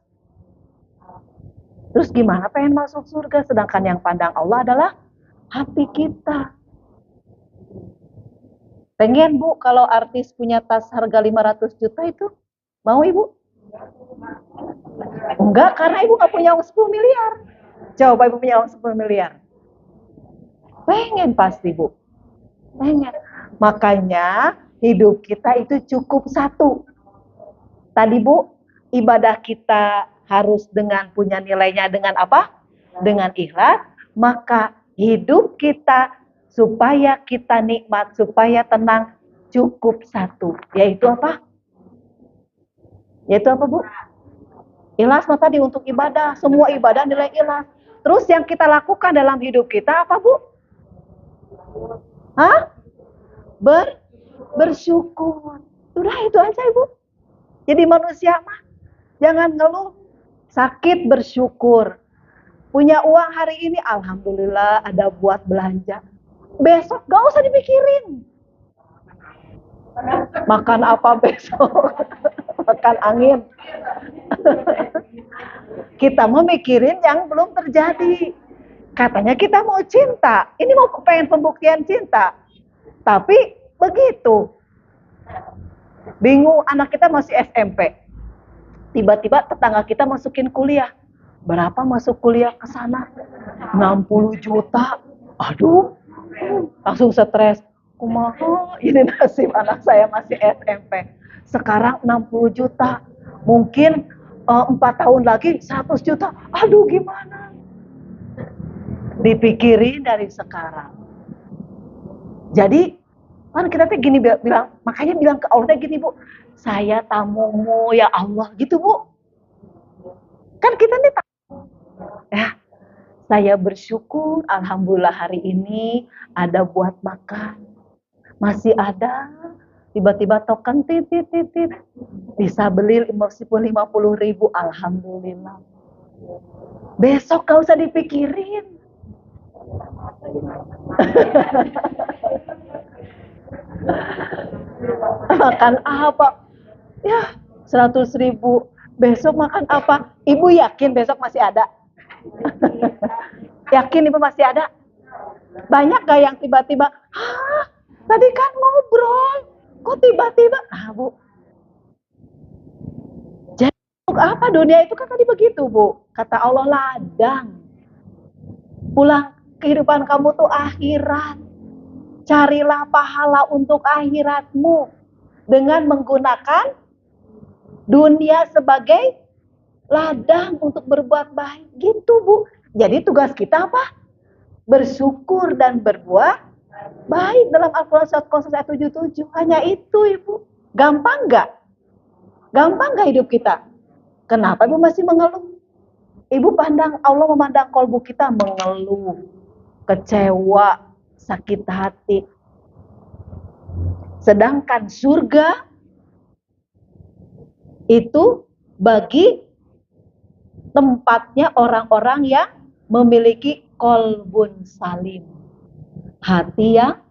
Terus gimana pengen masuk surga? Sedangkan yang pandang Allah adalah hati kita. Pengen, Bu, kalau artis punya tas harga 500 juta itu, mau Ibu? Enggak, karena Ibu nggak punya uang 10 miliar. Coba Ibu punya uang 10 miliar. Pengen pasti, Bu. Pengen. Makanya hidup kita itu cukup satu. Tadi, Bu, ibadah kita harus dengan punya nilainya dengan apa? Dengan ikhlas. Maka hidup kita supaya kita nikmat, supaya tenang, cukup satu. Yaitu apa? Yaitu apa, Bu? Ikhlas mah tadi untuk ibadah. Semua ibadah nilai ikhlas. Terus yang kita lakukan dalam hidup kita apa, Bu? Bersyukur. Udah itu aja, Ibu. Jadi manusia mah jangan ngeluh. Sakit bersyukur. Punya uang hari ini, alhamdulillah ada buat belanja. Besok gak usah dipikirin. Makan apa besok? Makan angin. Kita mau mikirin yang belum terjadi. Katanya kita mau cinta. Ini mau pengen pembuktian cinta. Tapi begitu. Bingung, anak kita masih SMP. Tiba-tiba tetangga kita masukin kuliah. Berapa masuk kuliah ke sana? 60 juta. Aduh, langsung stres. Kumaha, ini nasib anak saya masih SMP. Sekarang 60 juta. Mungkin 4 tahun lagi 100 juta. Aduh, gimana? Dipikirin dari sekarang. Jadi, kan kita tuh gini bilang, makanya bilang ke Allah gini, Bu. Saya tamumu ya Allah, gitu, Bu. Kan kita nih ya, saya bersyukur, alhamdulillah hari ini ada buat makan. Masih ada, tiba-tiba token titit, bisa beli meskipun 50.000, alhamdulillah. Besok gak usah dipikirin. Makan apa? Ya, 100.000. Besok makan apa? Ibu yakin besok masih ada? Yakin ibu masih ada? Banyak gak yang tiba-tiba, "Hah, tadi kan ngobrol, kok tiba-tiba?" Ah, Bu. Jadi untuk apa dunia itu kan tadi begitu, Bu. Kata Allah, ladang. Pulang kehidupan kamu tuh akhirat. Carilah pahala untuk akhiratmu dengan menggunakan dunia sebagai ladang untuk berbuat baik. Gitu, Bu. Jadi tugas kita apa? Bersyukur dan berbuat baik dalam Al-Quran surat Qasas ayat 77. Hanya itu, Ibu. Gampang nggak? Gampang nggak hidup kita? Kenapa Ibu masih mengeluh? Ibu pandang, Allah memandang kolbu kita mengeluh, kecewa, sakit hati. Sedangkan surga itu bagi tempatnya orang-orang yang memiliki kolbun salim. Hati yang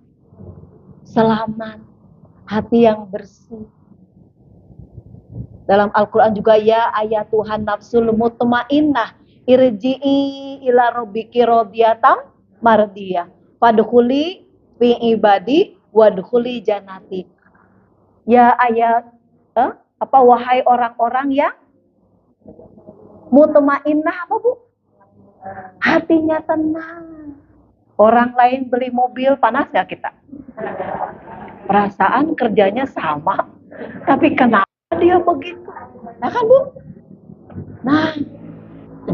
selamat, hati yang bersih. Dalam Al-Quran juga, ya ayat Tuhan nafsul mutmainnah irji'i ila rabbiki radiyatan mardiyah fadkhuli fi ibadi wadkhuli jannati. Ya ayat wahai orang-orang yang mutmainnah, apa Bu? Hatinya tenang. Orang lain beli mobil, panas gak kita? Perasaan kerjanya sama, tapi kenapa dia begitu? Nah kan Bu? Nah,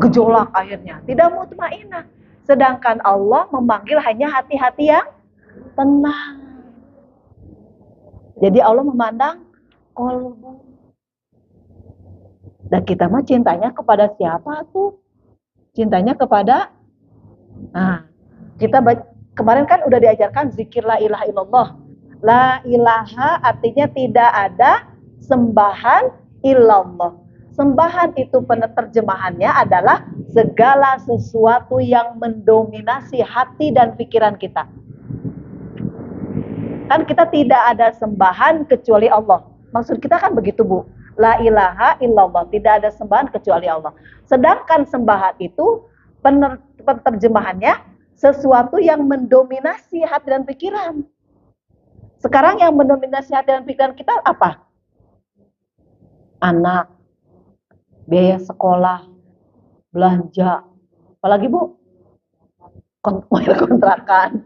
gejolak akhirnya, tidak mutmainnah. Sedangkan Allah memanggil hanya hati-hati yang tenang. Jadi Allah memandang kolbu. Dan kita mah cintanya kepada siapa tuh? Cintanya kepada, nah, kita kemarin kan udah diajarkan zikir la ilaha illallah. La ilaha artinya tidak ada sembahan illallah. Sembahan itu penerjemahannya adalah segala sesuatu yang mendominasi hati dan pikiran kita. Kan kita tidak ada sembahan kecuali Allah. Maksud kita kan begitu, Bu. La ilaha illallah, tidak ada sembahan kecuali Allah. Sedangkan sembahan itu penerjemahannya sesuatu yang mendominasi hati dan pikiran. Sekarang yang mendominasi hati dan pikiran kita apa? Anak, biaya sekolah, belanja, apalagi Bu? Kontrakan.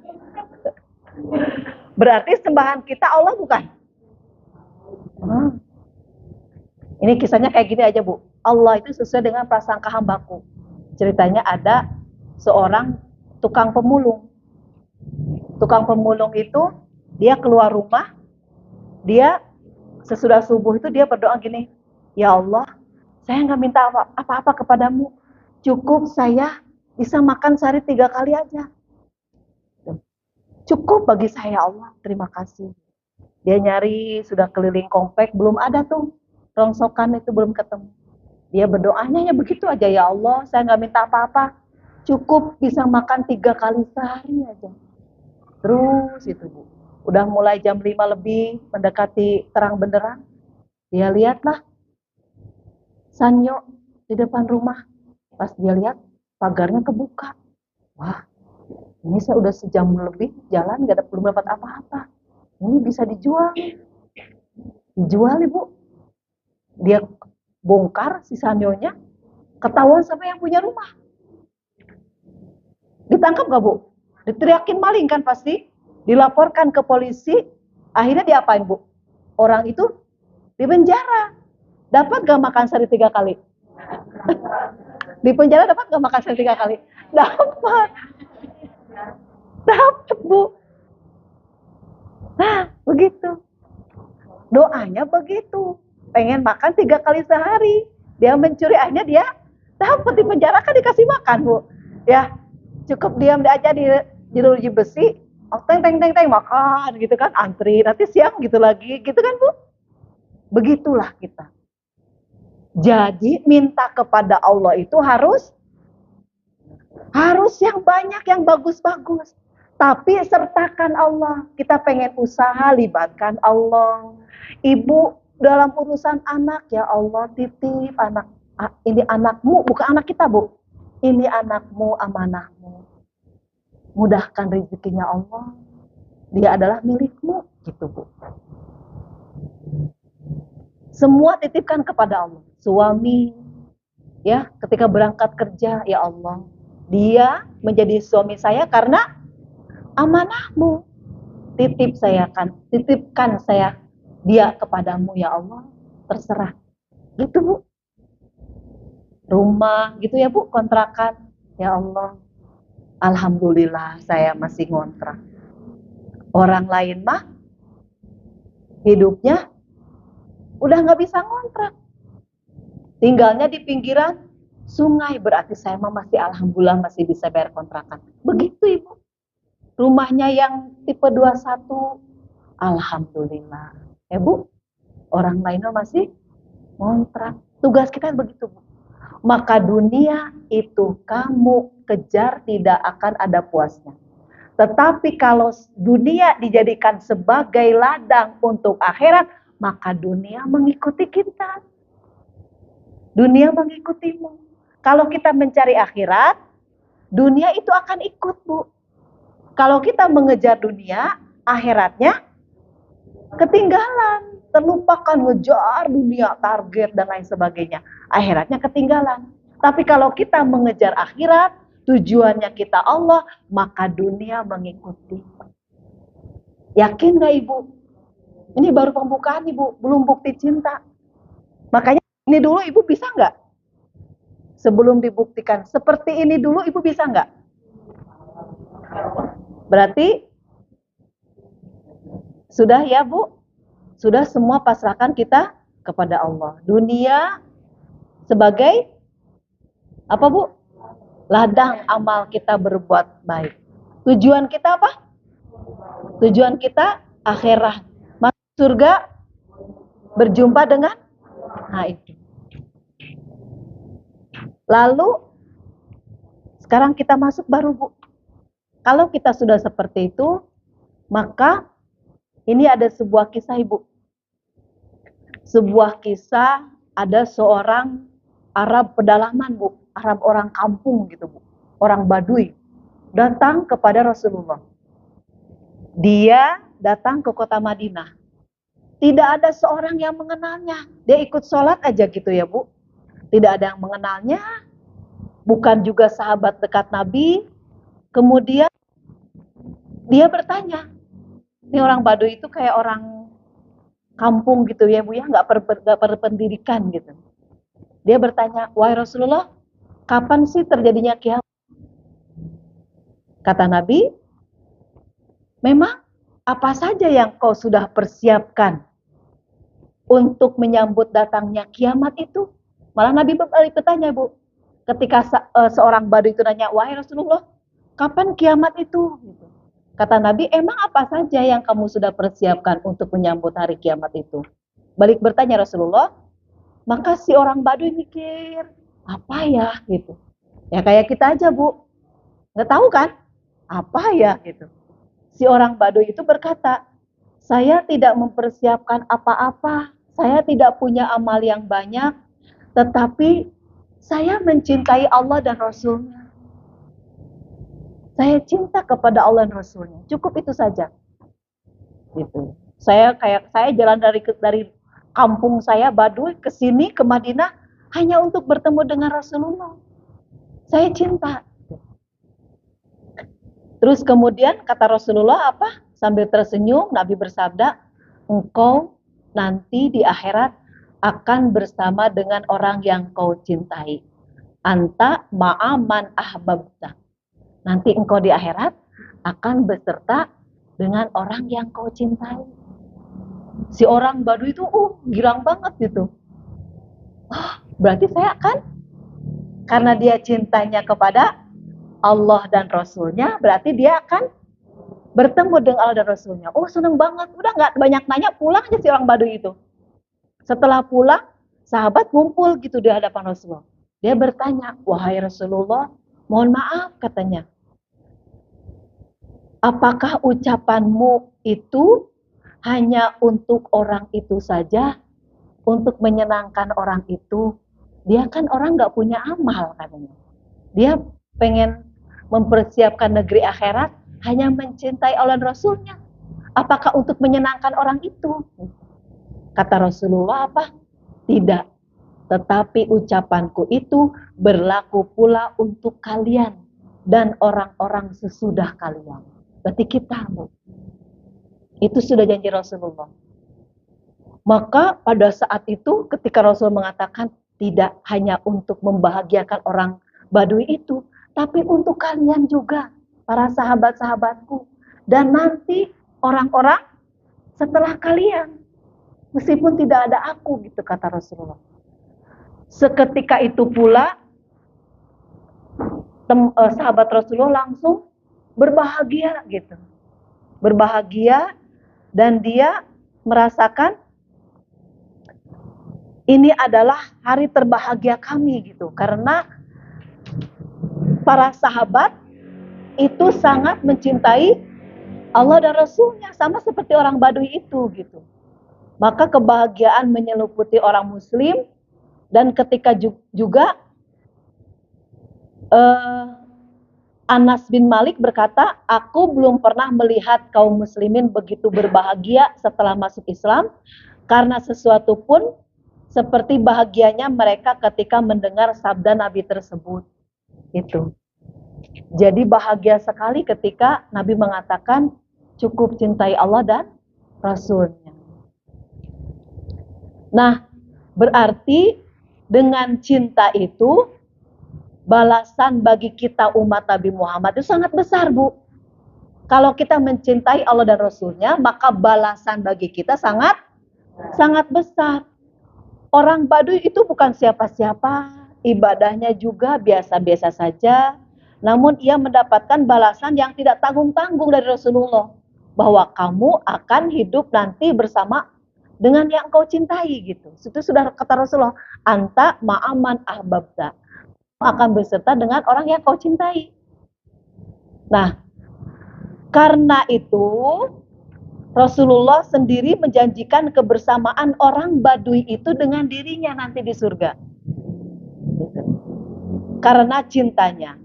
Berarti sembahan kita Allah bukan? Ini kisahnya kayak gini aja Bu. Allah itu sesuai dengan prasangka hambaku. Ceritanya ada seorang tukang pemulung. Tukang pemulung itu dia keluar rumah, dia sesudah subuh itu dia berdoa gini, ya Allah, saya nggak minta apa-apa kepadamu, cukup saya bisa makan sehari 3 kali aja. Cukup bagi saya Allah, terima kasih. Dia nyari, sudah keliling komplek, belum ada tuh, rongsokan itu belum ketemu. Dia berdoanya ya begitu aja, ya Allah, saya nggak minta apa-apa, cukup bisa makan 3 kali sehari aja. Terus itu Bu, udah mulai jam 5 lebih, mendekati terang benderang, dia lihatlah sanyo di depan rumah. Pas dia lihat, pagarnya kebuka. Wah, ini saya udah sejam lebih jalan, belum dapat apa-apa. Ini bisa dijual. Dijual Ibu. Dia bongkar si sanyonya, ketahuan sama yang punya rumah. Ditangkap gak Bu? Diteriakin maling kan pasti. Dilaporkan ke polisi. Akhirnya diapain Bu? Orang itu dipenjara. Dapat gak makan sehari 3 kali? Di penjara dapat gak makan sehari 3 kali? Dapat. Dapat Bu. Nah begitu. Doanya begitu. Pengen makan 3 kali sehari. Dia mencuri, akhirnya dia dapat. Di penjara kan dikasih makan Bu. Ya, cukup diam aja di jeruji besi, teng makan gitu kan, antri, nanti siang gitu lagi, gitu kan Bu. Begitulah kita. Jadi minta kepada Allah itu harus yang banyak, yang bagus-bagus. Tapi sertakan Allah. Kita pengen usaha, libatkan Allah. Ibu dalam urusan anak, ya Allah titip anak. Ini anakmu, bukan anak kita, Bu. Ini anakmu, amanahmu. Mudahkan rezekinya Allah. Dia adalah milikmu, gitu, Bu. Semua titipkan kepada Allah. Suami, ya, ketika berangkat kerja, ya Allah, dia menjadi suami saya karena amanahmu. Titipkan saya dia kepadamu, ya Allah, terserah. Gitu, Bu. Rumah, gitu ya, Bu, kontrakan. Ya Allah, alhamdulillah saya masih ngontrak. Orang lain mah hidupnya udah nggak bisa ngontrak. Tinggalnya di pinggiran sungai, berarti saya mah masih alhamdulillah masih bisa bayar kontrakan. Begitu, Ibu. Rumahnya yang tipe 21, alhamdulillah. Ya, Bu, orang lainnya masih ngontrak. Tugas kita begitu, Bu. Maka dunia itu kamu kejar tidak akan ada puasnya. Tetapi kalau dunia dijadikan sebagai ladang untuk akhirat, maka dunia mengikuti kita. Dunia mengikutimu. Kalau kita mencari akhirat, dunia itu akan ikut, Bu. Kalau kita mengejar dunia, akhiratnya ketinggalan. Terlupakan, ngejar dunia, target, dan lain sebagainya. Akhiratnya ketinggalan. Tapi kalau kita mengejar akhirat, tujuannya kita Allah, maka dunia mengikuti. Yakin gak, Ibu? Ini baru pembukaan, Ibu, belum bukti cinta. Makanya ini dulu Ibu bisa nggak? Sebelum dibuktikan, seperti ini dulu Ibu bisa nggak? Berarti sudah ya, Bu? Sudah semua pasrahkan kita kepada Allah. Dunia sebagai apa, Bu? Ladang amal kita berbuat baik. Tujuan kita apa? Tujuan kita akhirat. Masuk surga, berjumpa dengan itu. Lalu sekarang kita masuk baru, Bu. Kalau kita sudah seperti itu, maka ini ada sebuah kisah, Ibu. Sebuah kisah ada seorang Arab pedalaman, Bu. Arab orang kampung gitu, Bu. Orang Baduy. Datang kepada Rasulullah. Dia datang ke kota Madinah. Tidak ada seorang yang mengenalnya. Dia ikut sholat aja gitu ya, Bu. Tidak ada yang mengenalnya. Bukan juga sahabat dekat Nabi. Kemudian dia bertanya. Ini orang Baduy itu kayak orang kampung gitu ya, Bu ya, nggak berpendidikan gitu. Dia bertanya, wahai Rasulullah, kapan sih terjadinya kiamat? Kata Nabi, memang apa saja yang kau sudah persiapkan untuk menyambut datangnya kiamat itu? Malah Nabi bertanya, Bu, ketika seorang Baduy itu nanya, wahai Rasulullah, kapan kiamat itu? Gitu. Kata Nabi, emang apa saja yang kamu sudah persiapkan untuk menyambut hari kiamat itu? Balik bertanya Rasulullah, maka si orang Baduy mikir, apa ya gitu. Ya kayak kita aja, Bu. Nggak tahu kan? Apa ya gitu. Si orang Baduy itu berkata, saya tidak mempersiapkan apa-apa. Saya tidak punya amal yang banyak. Tetapi saya mencintai Allah dan Rasulnya. Saya cinta kepada Allah dan Rasulnya. Cukup itu saja. Gitu. Saya jalan dari kampung saya Baduy ke sini ke Madinah hanya untuk bertemu dengan Rasulullah. Saya cinta. Terus kemudian kata Rasulullah apa? Sambil tersenyum Nabi bersabda, engkau nanti di akhirat akan bersama dengan orang yang kau cintai. Anta ma'aman ahbabta. Nanti engkau di akhirat akan beserta dengan orang yang kau cintai. Si orang Baduy itu girang banget gitu. Berarti saya akan, karena dia cintanya kepada Allah dan Rasulnya, berarti dia akan bertemu dengan Allah dan Rasulnya. Seneng banget. Udah gak banyak nanya, pulang aja si orang Baduy itu. Setelah pulang, sahabat ngumpul gitu di hadapan Rasulullah. Dia bertanya, wahai Rasulullah, mohon maaf katanya. Apakah ucapanmu itu hanya untuk orang itu saja, untuk menyenangkan orang itu? Dia kan orang nggak punya amal katanya. Dia pengen mempersiapkan negeri akhirat, hanya mencintai Allah dan Rasulnya. Apakah untuk menyenangkan orang itu? Kata Rasulullah apa? Tidak. Tetapi ucapanku itu berlaku pula untuk kalian dan orang-orang sesudah kalian. Berarti kita, Bu. Itu sudah janji Rasulullah. Maka pada saat itu ketika Rasul mengatakan tidak hanya untuk membahagiakan orang Badui itu, tapi untuk kalian juga, para sahabat-sahabatku. Dan nanti orang-orang setelah kalian, meskipun tidak ada aku, gitu kata Rasulullah. Seketika itu pula, sahabat Rasulullah langsung berbahagia gitu. Berbahagia dan dia merasakan ini adalah hari terbahagia kami gitu. Karena para sahabat itu sangat mencintai Allah dan Rasulnya, sama seperti orang Badui itu gitu. Maka kebahagiaan menyeluputi orang Muslim. Dan ketika juga Anas bin Malik berkata, aku belum pernah melihat kaum muslimin begitu berbahagia setelah masuk Islam, karena sesuatu pun seperti bahagianya mereka ketika mendengar sabda Nabi tersebut. Itu. Jadi bahagia sekali ketika Nabi mengatakan cukup cintai Allah dan Rasulnya. Nah, berarti dengan cinta itu, balasan bagi kita umat Nabi Muhammad itu sangat besar, Bu. Kalau kita mencintai Allah dan Rasulnya, maka balasan bagi kita sangat besar. Orang Baduy itu bukan siapa-siapa, ibadahnya juga biasa-biasa saja, namun ia mendapatkan balasan yang tidak tanggung-tanggung dari Rasulullah, bahwa kamu akan hidup nanti bersama dengan yang kau cintai gitu. Itu sudah kata Rasulullah, anta ma'aman ahbabta, akan berserta dengan orang yang kau cintai. Nah, karena itu Rasulullah sendiri menjanjikan kebersamaan orang Baduy itu dengan dirinya nanti di surga. Karena cintanya.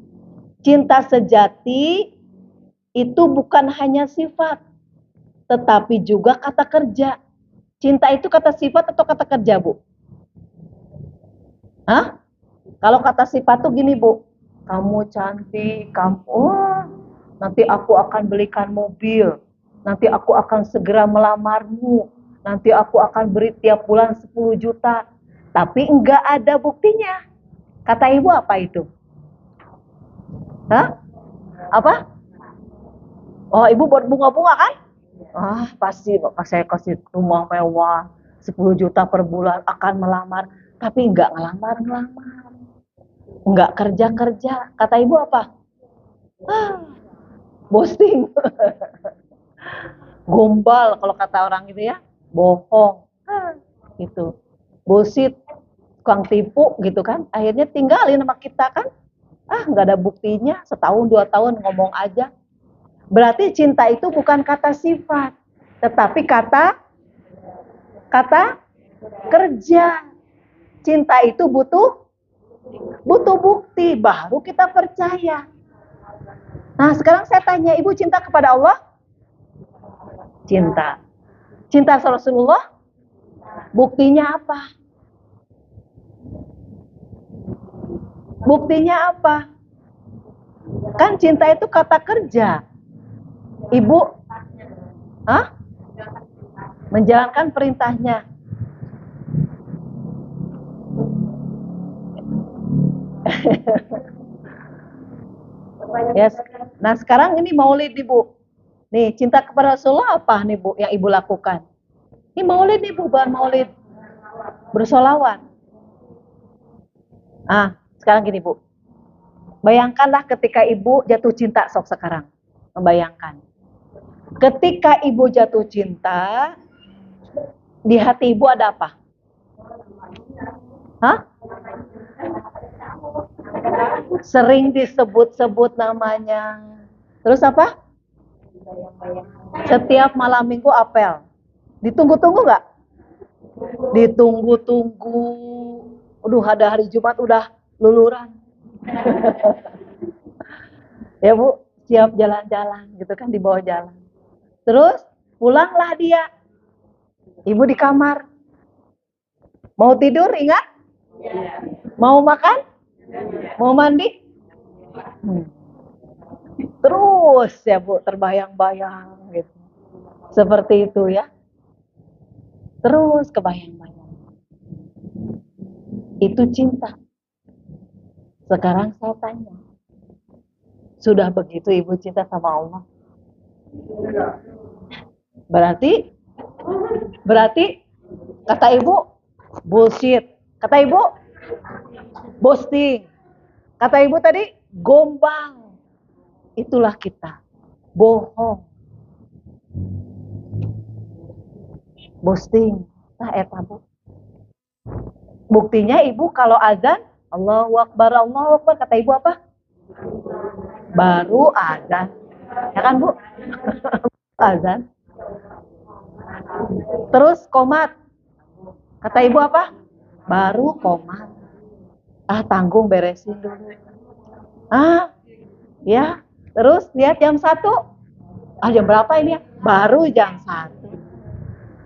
Cinta sejati itu bukan hanya sifat, tetapi juga kata kerja. Cinta itu kata sifat atau kata kerja, Bu? Hah? Kalau kata sifat tuh gini, Bu. Kamu cantik, nanti aku akan belikan mobil. Nanti aku akan segera melamarmu. Nanti aku akan beri tiap bulan 10 juta. Tapi enggak ada buktinya. Kata Ibu apa itu? Hah? Apa? Oh, Ibu buat bunga-bunga kan? Pasti saya kasih rumah mewah 10 juta per bulan, akan melamar, tapi enggak ngelamar, enggak kerja. Kata Ibu apa? Boasting. Gombal kalau kata orang itu ya, bohong. Gitu. Bullshit, tukang tipu gitu kan. Akhirnya tinggalin sama kita kan. Enggak ada buktinya, setahun 2 tahun ngomong aja. Berarti cinta itu bukan kata sifat, tetapi kata kerja. Cinta itu butuh bukti, baru kita percaya. Nah, sekarang saya tanya, Ibu cinta kepada Allah? Cinta. Cinta Rasulullah? Buktinya apa? Buktinya apa? Kan cinta itu kata kerja. Ibu, menjalankan perintahnya. Ya, nah sekarang ini maulid nih, Bu. Nih, cinta kepada Rasulullah apa nih, Bu, yang Ibu lakukan? Ini maulid nih, Bu, bukan maulid bersolawat. Sekarang gini, Bu. Bayangkanlah ketika Ibu jatuh cinta sok sekarang. Membayangkan. Ketika Ibu jatuh cinta, di hati Ibu ada apa? Sering disebut-sebut namanya. Terus apa? Setiap malam minggu apel. Ditunggu-tunggu nggak? Ditunggu-tunggu. Aduh, ada hari Jumat udah luluran. Ya Bu, siap jalan-jalan gitu kan, di bawah jalan. Terus pulanglah dia. Ibu di kamar. Mau tidur, ingat? Mau makan? Mau mandi? Terus ya Bu, terbayang-bayang gitu. Seperti itu ya. Terus kebayang-bayang. Itu cinta. Sekarang saya tanya, sudah begitu Ibu cinta sama Allah? Berarti kata Ibu bullshit. Kata Ibu boasting. Kata Ibu tadi gombal. Itulah kita. Bohong. Boasting. Nah, eta Bu. Buktinya Ibu kalau azan, Allahu Akbar, kata Ibu apa? Baru azan. Ya kan Bu? Azan. Terus komat. Kata Ibu apa? Baru komat. Tanggung beresin dulu. Ya. Terus lihat jam 1. Jam berapa ini ya? Baru jam 1.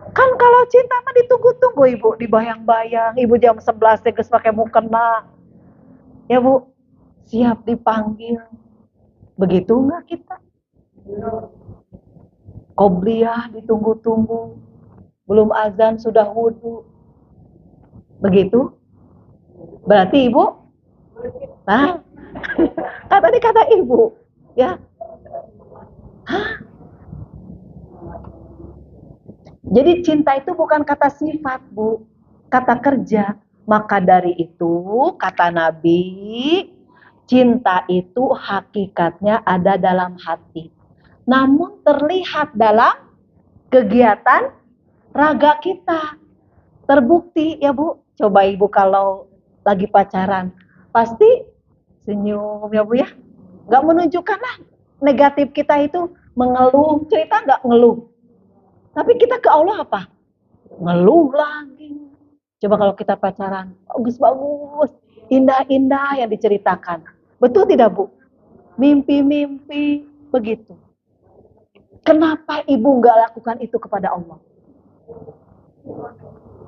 Kan kalau cinta mah ditunggu-tunggu Ibu, dibayang-bayang. Ibu jam 11 geus pakai mukena. Ya Bu, siap dipanggil. Begitu enggak kita? Qobliyah ditunggu-tunggu. Belum azan sudah wudu. Begitu? Berarti Ibu? Nah, tadi kata Ibu, ya. Jadi cinta itu bukan kata sifat, Bu. Kata kerja. Maka dari itu, kata Nabi, cinta itu hakikatnya ada dalam hati. Namun terlihat dalam kegiatan raga kita. Terbukti ya Bu. Coba Ibu kalau lagi pacaran, pasti senyum ya Bu ya. Gak menunjukkan lah negatif kita itu mengeluh. Cerita gak ngeluh. Tapi kita ke Allah apa? Ngeluh lagi. Coba kalau kita pacaran, bagus-bagus, indah-indah yang diceritakan. Betul tidak Bu? Mimpi-mimpi begitu. Kenapa Ibu nggak lakukan itu kepada Allah?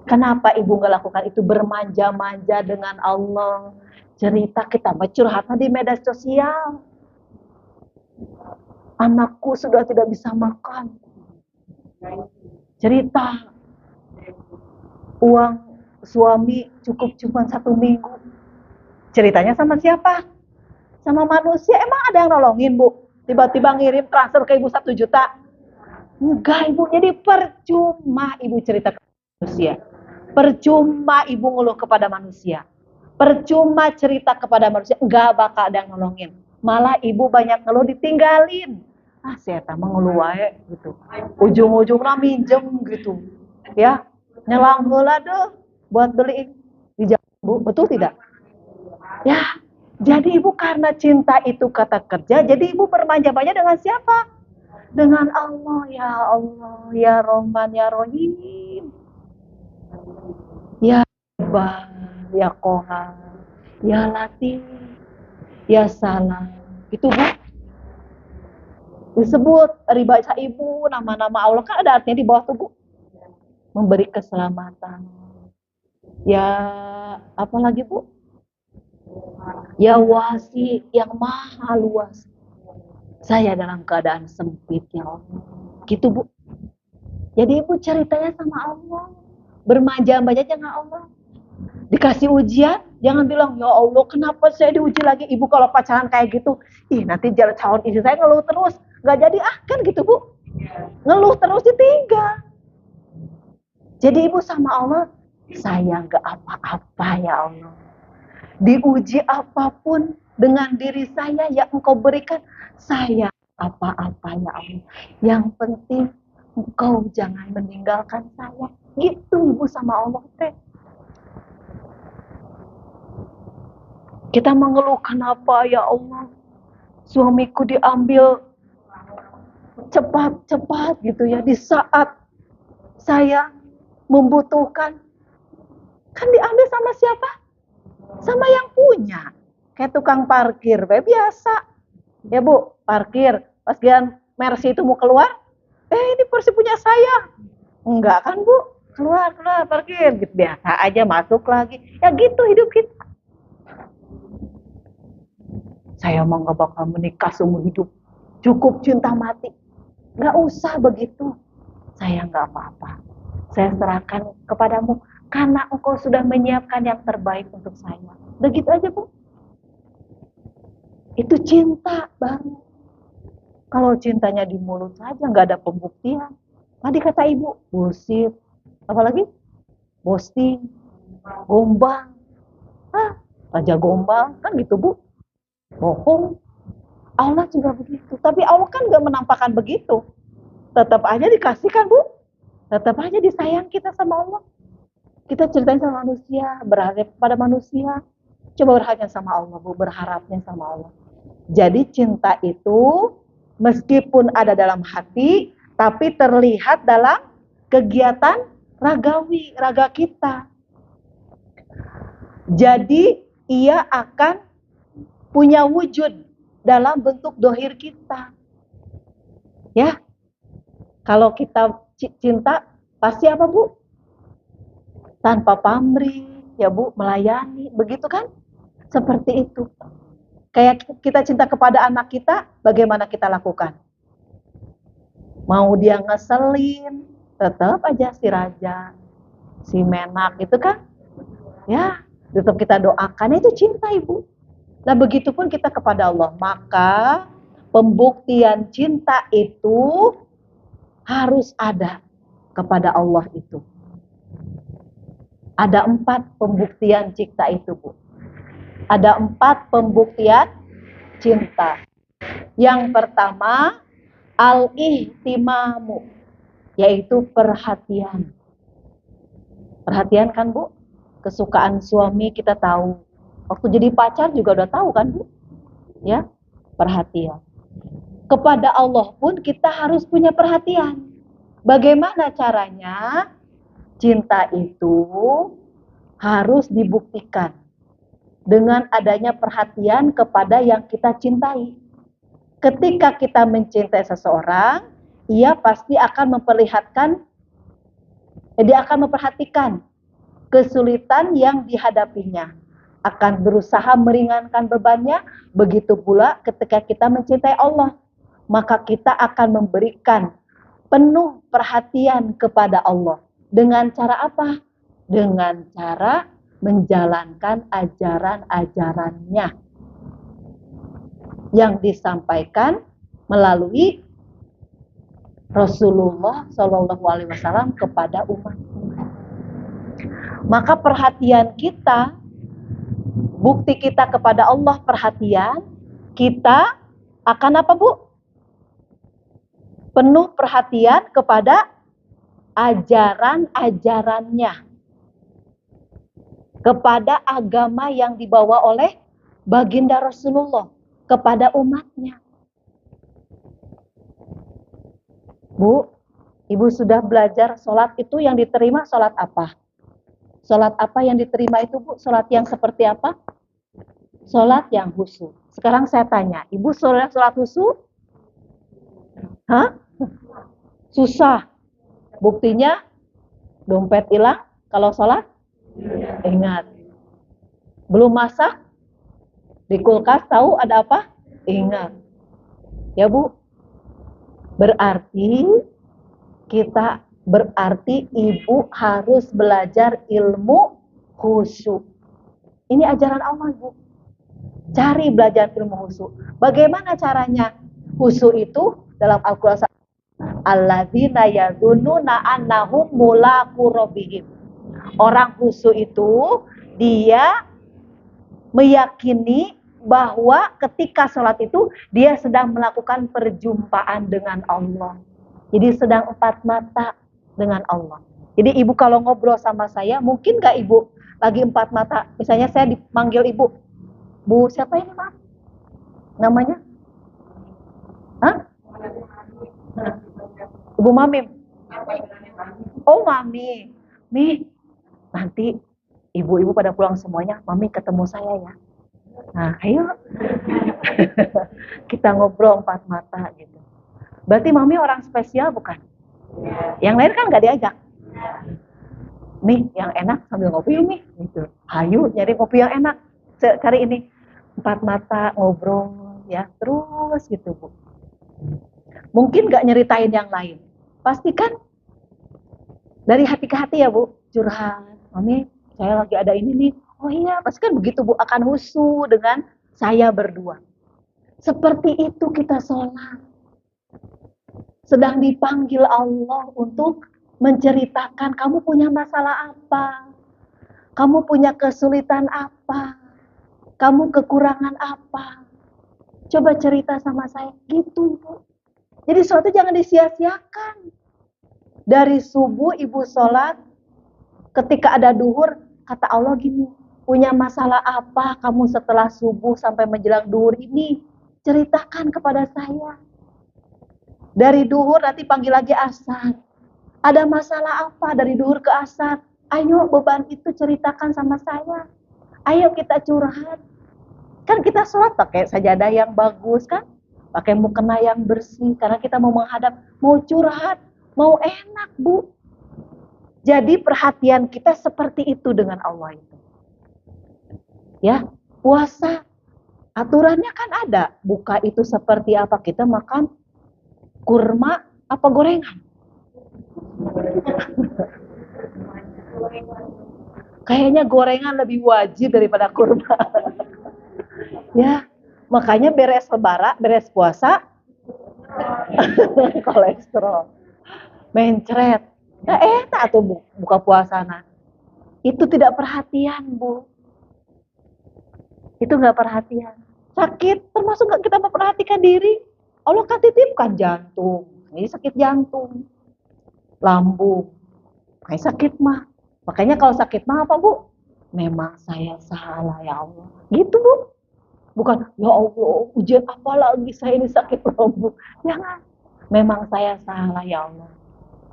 Kenapa Ibu nggak lakukan itu, bermanja-manja dengan Allah? Cerita kita curhatnya di media sosial. Anakku sudah tidak bisa makan. Cerita uang suami cukup cuma 1 minggu. Ceritanya sama siapa? Sama manusia. Emang ada yang nolongin Bu? Tiba-tiba ngirim transfer ke Ibu 1 juta? Enggak Ibu. Jadi percuma Ibu cerita ke manusia. Percuma Ibu ngeluh kepada manusia. Percuma cerita kepada manusia. Enggak bakal ada yang nolongin. Malah Ibu banyak ngeluh ditinggalin. Saya tak mengeluh wae gitu. Ujung-ujungnya minjem gitu. Ya, nyelang heula deh buat beliin di Bu. Betul tidak? Ya, jadi Ibu karena cinta itu kata kerja, jadi Ibu bermanja-manja dengan siapa? Dengan Allah, ya Rahman, ya Rahim. Ya Bar, ya Kohar, ya Latif, ya Salam. Itu Bu. Disebut ribaca Ibu, nama-nama Allah kan ada artinya di bawah tuh Bu. Memberi keselamatan. Ya, apa lagi Bu? Ya Wasi, yang maha luas. Saya dalam keadaan sempit ya Allah. Gitu Bu. Jadi Ibu ceritanya sama Allah. Bermanja-manja dengan Allah. Dikasih ujian, jangan bilang, ya Allah kenapa saya diuji lagi? Ibu kalau pacaran kayak gitu, nanti calon istri saya ngeluh terus. Gak jadi kan gitu Bu. Ngeluh terus ditinggal. Jadi Ibu sama Allah, saya gak apa-apa ya Allah. Diuji apapun dengan diri saya yang Engkau berikan, saya apa-apa ya Allah. Yang penting Engkau jangan meninggalkan saya. Gitu Ibu sama Allah teh. Kita mengeluh kenapa ya Allah, suamiku diambil cepat-cepat gitu ya, di saat saya membutuhkan, kan diambil sama siapa? Sama yang punya. Kayak tukang parkir, biasa. Ya Bu, parkir, pas gian Mercy itu mau keluar, ini kursi punya saya. Enggak kan Bu, keluar parkir, gitu biasa aja, masuk lagi. Ya gitu hidup kita. Saya mau nggak bakal menikah seumur hidup, cukup cinta mati. Nggak usah begitu. Saya nggak apa-apa. Saya serahkan kepadamu karena engkau sudah menyiapkan yang terbaik untuk saya. Begitu aja Bu. Itu cinta baru. Kalau cintanya di mulut saja nggak ada pembuktian. Tadi kata ibu, bullshit. Apalagi? Boasting, gombal. Raja gombal, kan gitu Bu. Bohong. Allah juga begitu. Tapi Allah kan nggak menampakkan begitu. Tetap aja dikasihkan Bu. Tetap aja disayang kita sama Allah. Kita ceritain sama manusia, berharap pada manusia. Coba berharapnya sama Allah Bu, berharapnya sama Allah. Jadi cinta itu meskipun ada dalam hati, tapi terlihat dalam kegiatan ragawi, raga kita. Jadi ia akan punya wujud dalam bentuk dohir kita. Ya, kalau kita cinta pasti apa Bu? Tanpa pamrih, ya Bu, melayani, begitu kan? Seperti itu. Kayak kita cinta kepada anak kita, bagaimana kita lakukan? Mau dia ngeselin, tetap aja si Raja, si Menak itu kan, ya tetap kita doakan, itu cinta Ibu. Nah begitupun kita kepada Allah, maka pembuktian cinta itu harus ada kepada Allah itu. Ada 4 pembuktian cinta itu Bu. Ada 4 pembuktian cinta. Yang pertama, al-ihtimamu, yaitu perhatian. Perhatian kan Bu? Kesukaan suami kita tahu. Waktu jadi pacar juga udah tahu kan Bu? Ya, perhatian. Kepada Allah pun kita harus punya perhatian. Bagaimana caranya? Cinta itu harus dibuktikan dengan adanya perhatian kepada yang kita cintai. Ketika kita mencintai seseorang, ia pasti akan memperhatikan kesulitan yang dihadapinya, akan berusaha meringankan bebannya. Begitu pula ketika kita mencintai Allah, maka kita akan memberikan penuh perhatian kepada Allah. Dengan cara apa? Dengan cara menjalankan ajaran-ajarannya yang disampaikan melalui Rasulullah SAW kepada umatnya. Maka perhatian kita, bukti kita kepada Allah perhatian, kita akan apa Bu? Penuh perhatian kepada ajaran-ajarannya, kepada agama yang dibawa oleh baginda Rasulullah kepada umatnya. Bu, Ibu sudah belajar sholat itu yang diterima sholat apa? Sholat apa yang diterima itu Bu? Sholat yang seperti apa? Sholat yang khusyuk. Sekarang saya tanya, Ibu sholat khusyuk? Hah? Susah. Buktinya dompet hilang kalau sholat? Ingat. Belum masak? Di kulkas tahu ada apa? Ingat. Ya Bu. Berarti Ibu harus belajar ilmu khusyuk. Ini ajaran Allah Bu. Cari belajar ilmu khusyuk. Bagaimana caranya? Khusyuk itu dalam Al-Quran, alladzina yadhunnuna annahum mulaqu rabbihim. Orang khusyuk itu dia meyakini bahwa ketika sholat itu dia sedang melakukan perjumpaan dengan Allah. Jadi sedang 4 mata dengan Allah. Jadi Ibu kalau ngobrol sama saya, mungkin gak Ibu lagi 4 mata? Misalnya saya dipanggil Ibu, Bu siapa ini Pak? Namanya? Hah? Ibu Mami. Oh Mami. Mi, nanti ibu-ibu pada pulang semuanya, Mami ketemu saya ya. Nah, ayo. Kita ngobrol empat mata gitu. Berarti Mami orang spesial bukan? Yang lain kan nggak diajak. Mi, yang enak sambil ngopi yuk Mi. Gitu. Ayo nyari kopi yang enak. Cari ini. Empat mata ngobrol ya. Terus gitu Bu. Mungkin nggak nyeritain yang lain. Pastikan dari hati ke hati ya Bu. Curhat. Mami, saya lagi ada ini nih. Oh iya, pasti kan begitu Bu, akan husu dengan saya berdua. Seperti itu kita sholat. Sedang dipanggil Allah untuk menceritakan kamu punya masalah apa, kamu punya kesulitan apa, kamu kekurangan apa. Coba cerita sama saya, gitu Bu. Jadi sholat itu jangan disia-siakan. Dari subuh ibu sholat, ketika ada duhur, kata Allah gini, punya masalah apa kamu setelah subuh sampai menjelang duhur ini? Ceritakan kepada saya. Dari duhur nanti panggil lagi asar. Ada masalah apa dari duhur ke asar? Ayo beban itu ceritakan sama saya. Ayo kita curhat. Kan kita sholat pakai sajadah yang bagus kan? Pakai mukena yang bersih. Karena kita mau menghadap, mau curhat, mau enak Bu. Jadi perhatian kita seperti itu dengan Allah itu. Ya, puasa. Aturannya kan ada. Buka itu seperti apa? Kita makan kurma apa gorengan? Kayaknya gorengan lebih wajib daripada kurma. Ya, makanya beres lebaran, beres puasa, kolesterol, mencret. Ya enak tuh buka puasa nah. Itu tidak perhatian Bu. Itu nggak perhatian. Sakit, termasuk nggak kita memperhatikan diri. Allah kan titipkan jantung. Ini sakit jantung. Lambung. Kayak sakit mah. Makanya kalau sakit mah apa Bu? Memang saya salah ya Allah. Gitu Bu. Bukan, ya Allah, ujian apa lagi saya ini sakit lambung. Jangan. Memang saya salah ya Allah.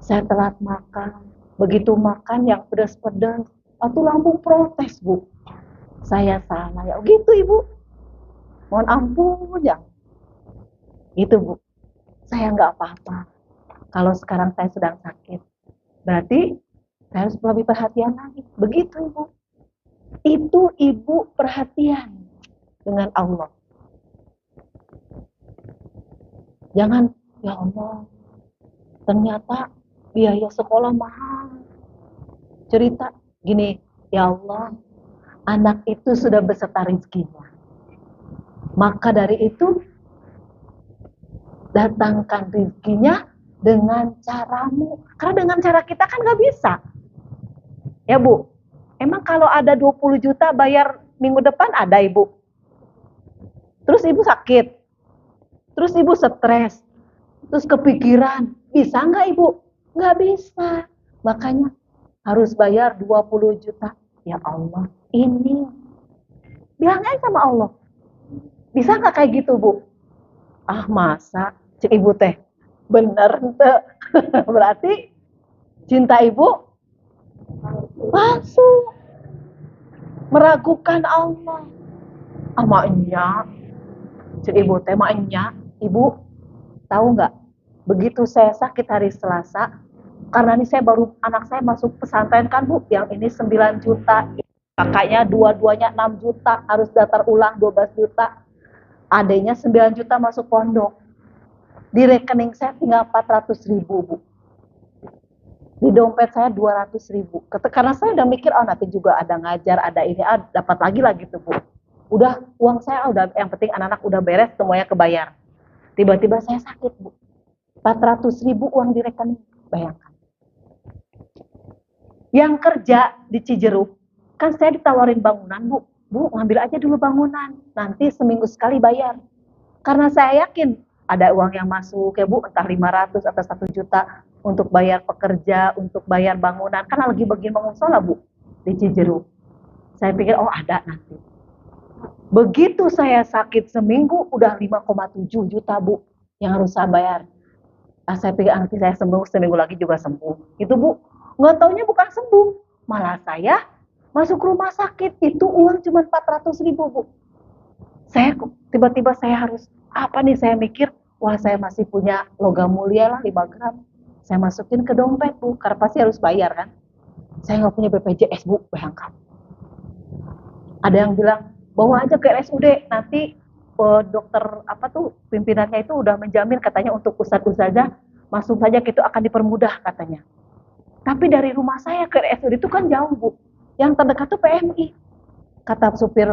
Saya telat makan. Begitu makan yang pedas-pedas. Atau lambung protes Bu. Saya salah ya. Gitu Ibu. Mohon ampun ya. Itu Bu. Saya nggak apa-apa. Kalau sekarang saya sedang sakit. Berarti saya harus lebih perhatian lagi. Begitu Ibu. Itu Ibu perhatian dengan Allah. Jangan, ya Allah, ternyata biaya sekolah mahal. Cerita gini, ya Allah, anak itu sudah beserta rezekinya. Maka dari itu, datangkan rezekinya dengan caramu. Karena dengan cara kita kan nggak bisa. Ya Bu, emang kalau ada 20 juta bayar minggu depan ada Ibu. Terus Ibu sakit. Terus Ibu stres. Terus kepikiran. Bisa nggak Ibu? Nggak bisa. Makanya harus bayar 20 juta. Ya Allah, ini. Bilang aja sama Allah. Bisa nggak kayak gitu Bu? Ah masa? Cik Ibu teh. Bener tuh. Berarti cinta Ibu palsu. Meragukan Allah. Amaknya. Cik Ibu teh maknya. Ibu tahu nggak? Begitu saya sakit hari Selasa, karena ini saya baru anak saya masuk pesantren kan Bu, yang ini 9 juta, kakaknya dua-duanya 6 juta, harus daftar ulang 12 juta, adanya 9 juta masuk pondok. Di rekening saya tinggal 400.000 Bu. Di dompet saya 200.000. Karena saya udah mikir, oh nanti juga ada ngajar, ada ini, dapat lagi tuh Bu. Udah uang saya udah, yang penting anak-anak udah beres, semuanya kebayar. Tiba-tiba saya sakit Bu. 400.000 uang di rekening, bayangkan. Yang kerja di Cijeruk, kan saya ditawarin bangunan Bu. Bu ngambil aja dulu bangunan, nanti seminggu sekali bayar. Karena saya yakin ada uang yang masuk ya Bu, entah 500 atau 1 juta untuk bayar pekerja, untuk bayar bangunan. Kan lagi bagian bangun sholat Bu di Cijeruk. Saya pikir oh ada nanti. Begitu saya sakit seminggu udah 5,7 juta Bu yang harus saya bayar. Saya pikir nanti saya sembuh, seminggu lagi juga sembuh. Itu Bu, nggak taunya bukan sembuh. Malah saya masuk rumah sakit, itu uang cuma 400.000 Bu. Saya tiba-tiba saya harus, apa nih saya mikir, wah saya masih punya logam mulia lah 5 gram. Saya masukin ke dompet Bu, karena pasti harus bayar kan. Saya nggak punya BPJS Bu, bayangkan. Ada yang bilang, bawa aja ke RSUD, nanti dokter apa tuh pimpinannya itu udah menjamin katanya untuk ustadz-ustadzah masuk saja itu akan dipermudah katanya. Tapi dari rumah saya ke RSUD itu kan jauh Bu. Yang terdekat tuh PMI. Kata supir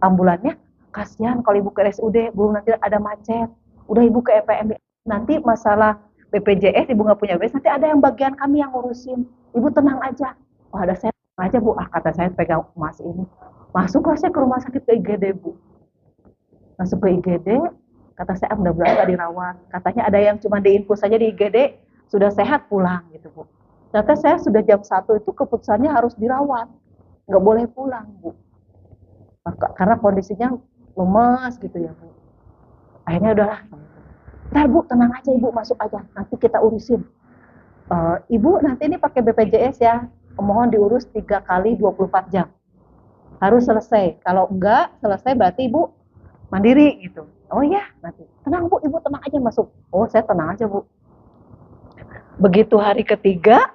ambulannya, kasihan kalau ibu ke RSUD, belum nanti ada macet. Udah ibu ke PMI. Nanti masalah BPJS ibu nggak punya BPJS, nanti ada yang bagian kami yang ngurusin. Ibu tenang aja. Oh ada saya aja Bu. Kata saya pegang emas ini. Masuklah saya ke rumah sakit ke IGD Bu. Masuk ke IGD, kata saya mudah-mudahan nggak dirawat. Katanya ada yang cuma diinfus saja di IGD, sudah sehat pulang gitu Bu. Ternyata saya sudah jam 1 itu keputusannya harus dirawat, nggak boleh pulang Bu. Karena kondisinya lemas gitu ya Bu. Akhirnya udahlah. Ntar Bu tenang aja ibu masuk aja, nanti kita urusin. Ibu nanti ini pakai BPJS ya, mohon diurus 3 kali 24 jam. Harus selesai, kalau enggak selesai berarti ibu mandiri gitu. Oh iya nanti tenang Bu, ibu tenang aja masuk. Oh saya tenang aja Bu. Begitu hari ketiga,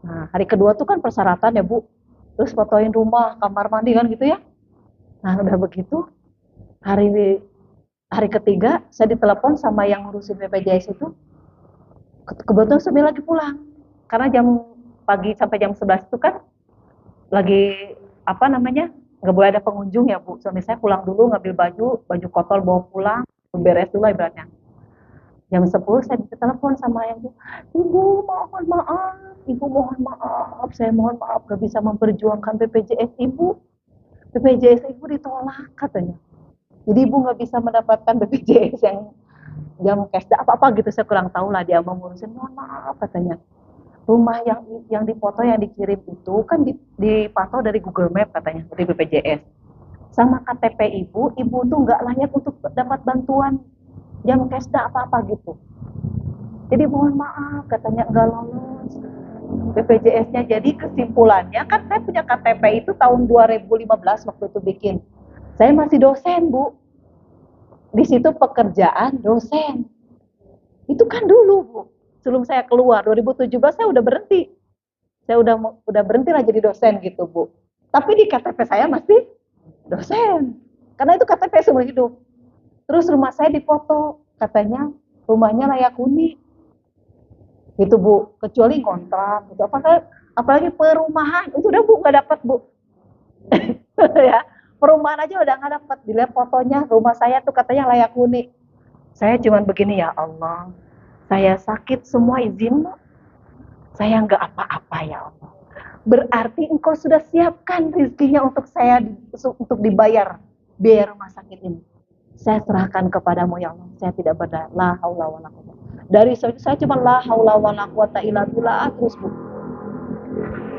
nah hari kedua tuh kan persyaratan ya Bu, terus fotoin rumah, kamar mandi kan gitu ya. Nah udah begitu hari ketiga saya ditelepon sama yang ngurusin BPJS itu, kebetulan suami lagi pulang karena jam pagi sampai jam 11 itu kan lagi apa namanya, nggak boleh ada pengunjung ya Bu. Suami saya pulang dulu ngambil baju kotor bawa pulang, beres dulu ibaratnya. Jam 10 saya ditelepon sama yang ibu mohon maaf, ibu mohon maaf, saya mohon maaf gak bisa memperjuangkan BPJS ibu. BPJS ibu ditolak katanya. Jadi ibu nggak bisa mendapatkan BPJS yang jam kesda apa-apa gitu, saya kurang tahu lah dia mau ngurusin. Mohon maaf katanya. Rumah yang dipoto yang dikirim itu kan dipantau dari Google Map katanya dari BPJS. Sama KTP ibu tuh nggak layak untuk dapat bantuan jam kesda apa-apa gitu. Jadi mohon maaf katanya nggak lolos BPJS-nya. Jadi kesimpulannya kan saya punya KTP itu tahun 2015 waktu itu bikin. Saya masih dosen Bu. Di situ pekerjaan dosen. Itu kan dulu Bu. Sebelum saya keluar 2017 saya udah berhenti. Saya udah berhenti lah jadi dosen gitu Bu. Tapi di KTP saya masih dosen. Karena itu KTP seumur hidup. Terus rumah saya dipoto, katanya rumahnya layak huni. Gitu Bu, kecuali kontrak gitu. Apalagi perumahan, itu udah Bu nggak dapat Bu. Ya, perumahan aja udah nggak dapat. Dilihat fotonya rumah saya tuh katanya layak huni. Saya cuman begini, ya Allah. Saya sakit semua izinmu. Saya nggak apa-apa ya Allah. Berarti engkau sudah siapkan rezekinya untuk saya untuk dibayar biaya rumah sakit ini. Saya serahkan kepadamu ya Allah. Saya tidak berdaya. La haula wala quwwata. Dari saya cuma la haula wala quwwata illa billah terus Bu.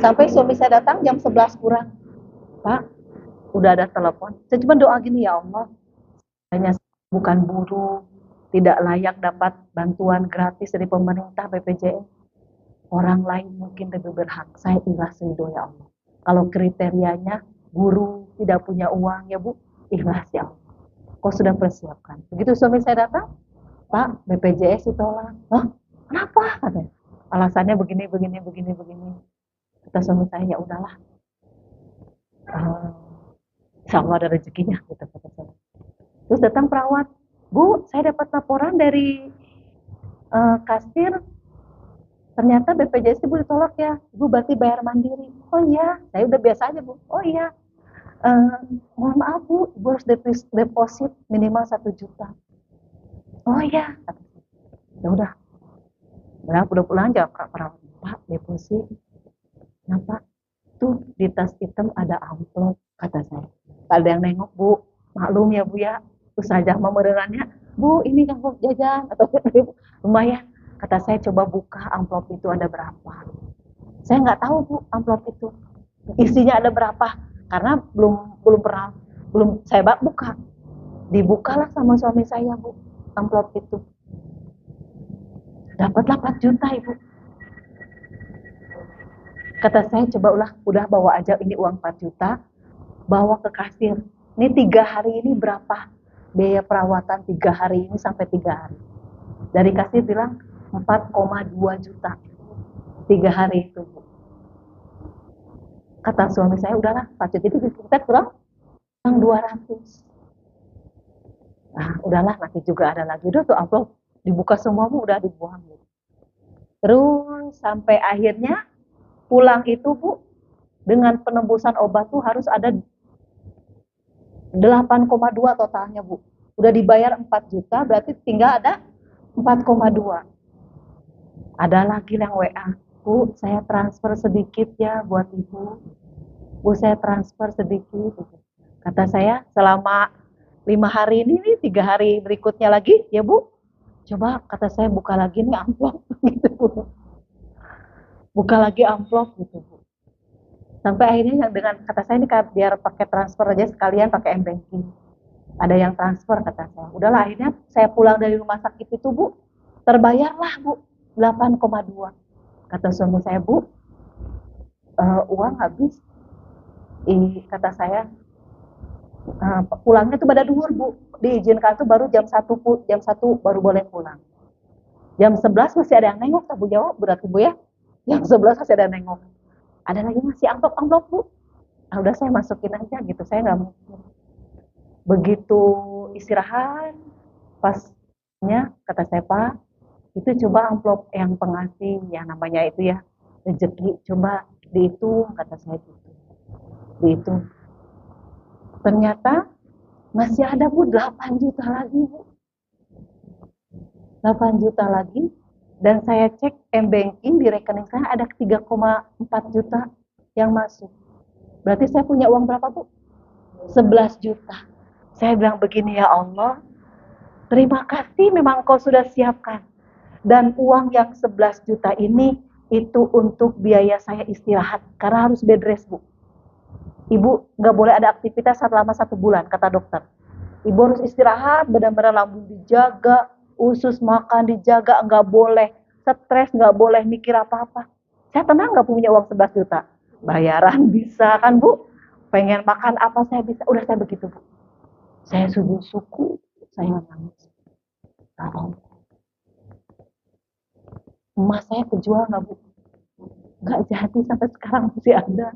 Sampai suami saya datang jam 11 kurang. Pak, udah ada telepon. Saya cuma doa gini, ya Allah. Saya bukan buruh, tidak layak dapat bantuan gratis dari pemerintah BPJS. Orang lain mungkin lebih berhak. Saya ikhlas ridho ya Allah. Kalau kriterianya guru tidak punya uang ya Bu, ikhlas ya Allah. Kau sudah persiapkan. Begitu suami saya datang, Pak, BPJS ditolak. Hah? Kenapa? Katanya. Alasannya begini. Kata suami saya, ya udahlah. Insya Allah ada rezekinya. Gitu, kata saya. Terus datang perawat. Bu, saya dapat laporan dari kasir. Ternyata BPJS Ibu ditolak ya. Ibu berarti bayar mandiri. Oh iya, saya udah biasa aja Bu. Oh iya. Mohon maaf Bu, Ibu harus deposit minimal 1 juta. Oh iya. Ya udah. Udah pulang jawab Kak perawat. Pak, deposit. Kenapa? Tuh di tas hitam ada amplop, kata saya. Ada yang nengok Bu. Maklum ya Bu ya. Ustazah memerannya. Bu, ini amplop jajan atau lumayan. Kata saya, coba buka amplop itu ada berapa. Saya nggak tahu Bu amplop itu isinya ada berapa, karena belum saya buka. Dibukalah sama suami saya Bu amplop itu. Dapat 8 juta Ibu. Kata saya, coba udah bawa aja ini uang 4 juta, bawa ke kasir. Ini 3 hari ini berapa biaya perawatan 3 hari ini sampai 3 hari. Dari kasir bilang 4,2 juta 3 hari itu Bu. Kata suami saya, udahlah 4 juta itu kita kurang 200. Nah udahlah, nanti juga ada lagi. Udah tuh amplop dibuka semua Bu, udah dibuang Bu. Terus sampai akhirnya pulang itu Bu, dengan penembusan obat tuh harus ada 8,2 totalnya Bu. Udah dibayar 4 juta, berarti tinggal ada 4,2. Ada lagi yang WA, Bu, saya transfer sedikit ya buat Ibu. Bu, saya transfer sedikit. Kata saya, selama 5 hari ini nih, 3 hari berikutnya lagi, ya Bu, coba kata saya buka lagi nih amplop gitu Bu. Buka lagi amplop gitu Bu. Sampai akhirnya yang dengan kata saya ini biar pakai transfer aja sekalian pakai m-banking. Ada yang transfer kata saya. Udahlah akhirnya saya pulang dari rumah sakit itu Bu, terbayarlah Bu 8,2. Kata suami saya, Bu, uang habis. Kata saya, pulangnya tuh pada duhur Bu, diizinkan tuh baru jam 1 baru boleh pulang. Jam 11 masih ada yang nengok, tak Bu jawab berarti Bu ya. Jam 11 masih ada yang nengok. Ada lagi masih amplop Bu. Nah, udah saya masukin aja gitu, saya nggak mikir. Begitu istirahat, pasnya kata saya, Pak, itu coba amplop yang pengasih, yang namanya itu ya rezeki, coba dihitung, kata saya gitu. Dihitung. Ternyata masih ada Bu 8 juta lagi Bu. 8 juta lagi, dan saya cek m-banking di rekening saya ada 3,4 juta yang masuk. Berarti saya punya uang berapa Bu? 11 juta. Saya bilang begini, ya Allah, terima kasih memang Kau sudah siapkan. Dan uang yang 11 juta ini itu untuk biaya saya istirahat, karena harus bed rest Bu. Ibu nggak boleh ada aktivitas selama 1 bulan, kata dokter. Ibu harus istirahat, benar-benar lambung dijaga, usus makan dijaga, nggak boleh stres, nggak boleh mikir apa-apa. Saya tenang nggak punya uang 11 juta. Bayaran bisa kan Bu, pengen makan apa saya bisa, udah saya begitu Bu. Saya sujud syukur, saya nangis. Emas saya kejual nggak Bu? Nggak jadi, sampai sekarang masih ada.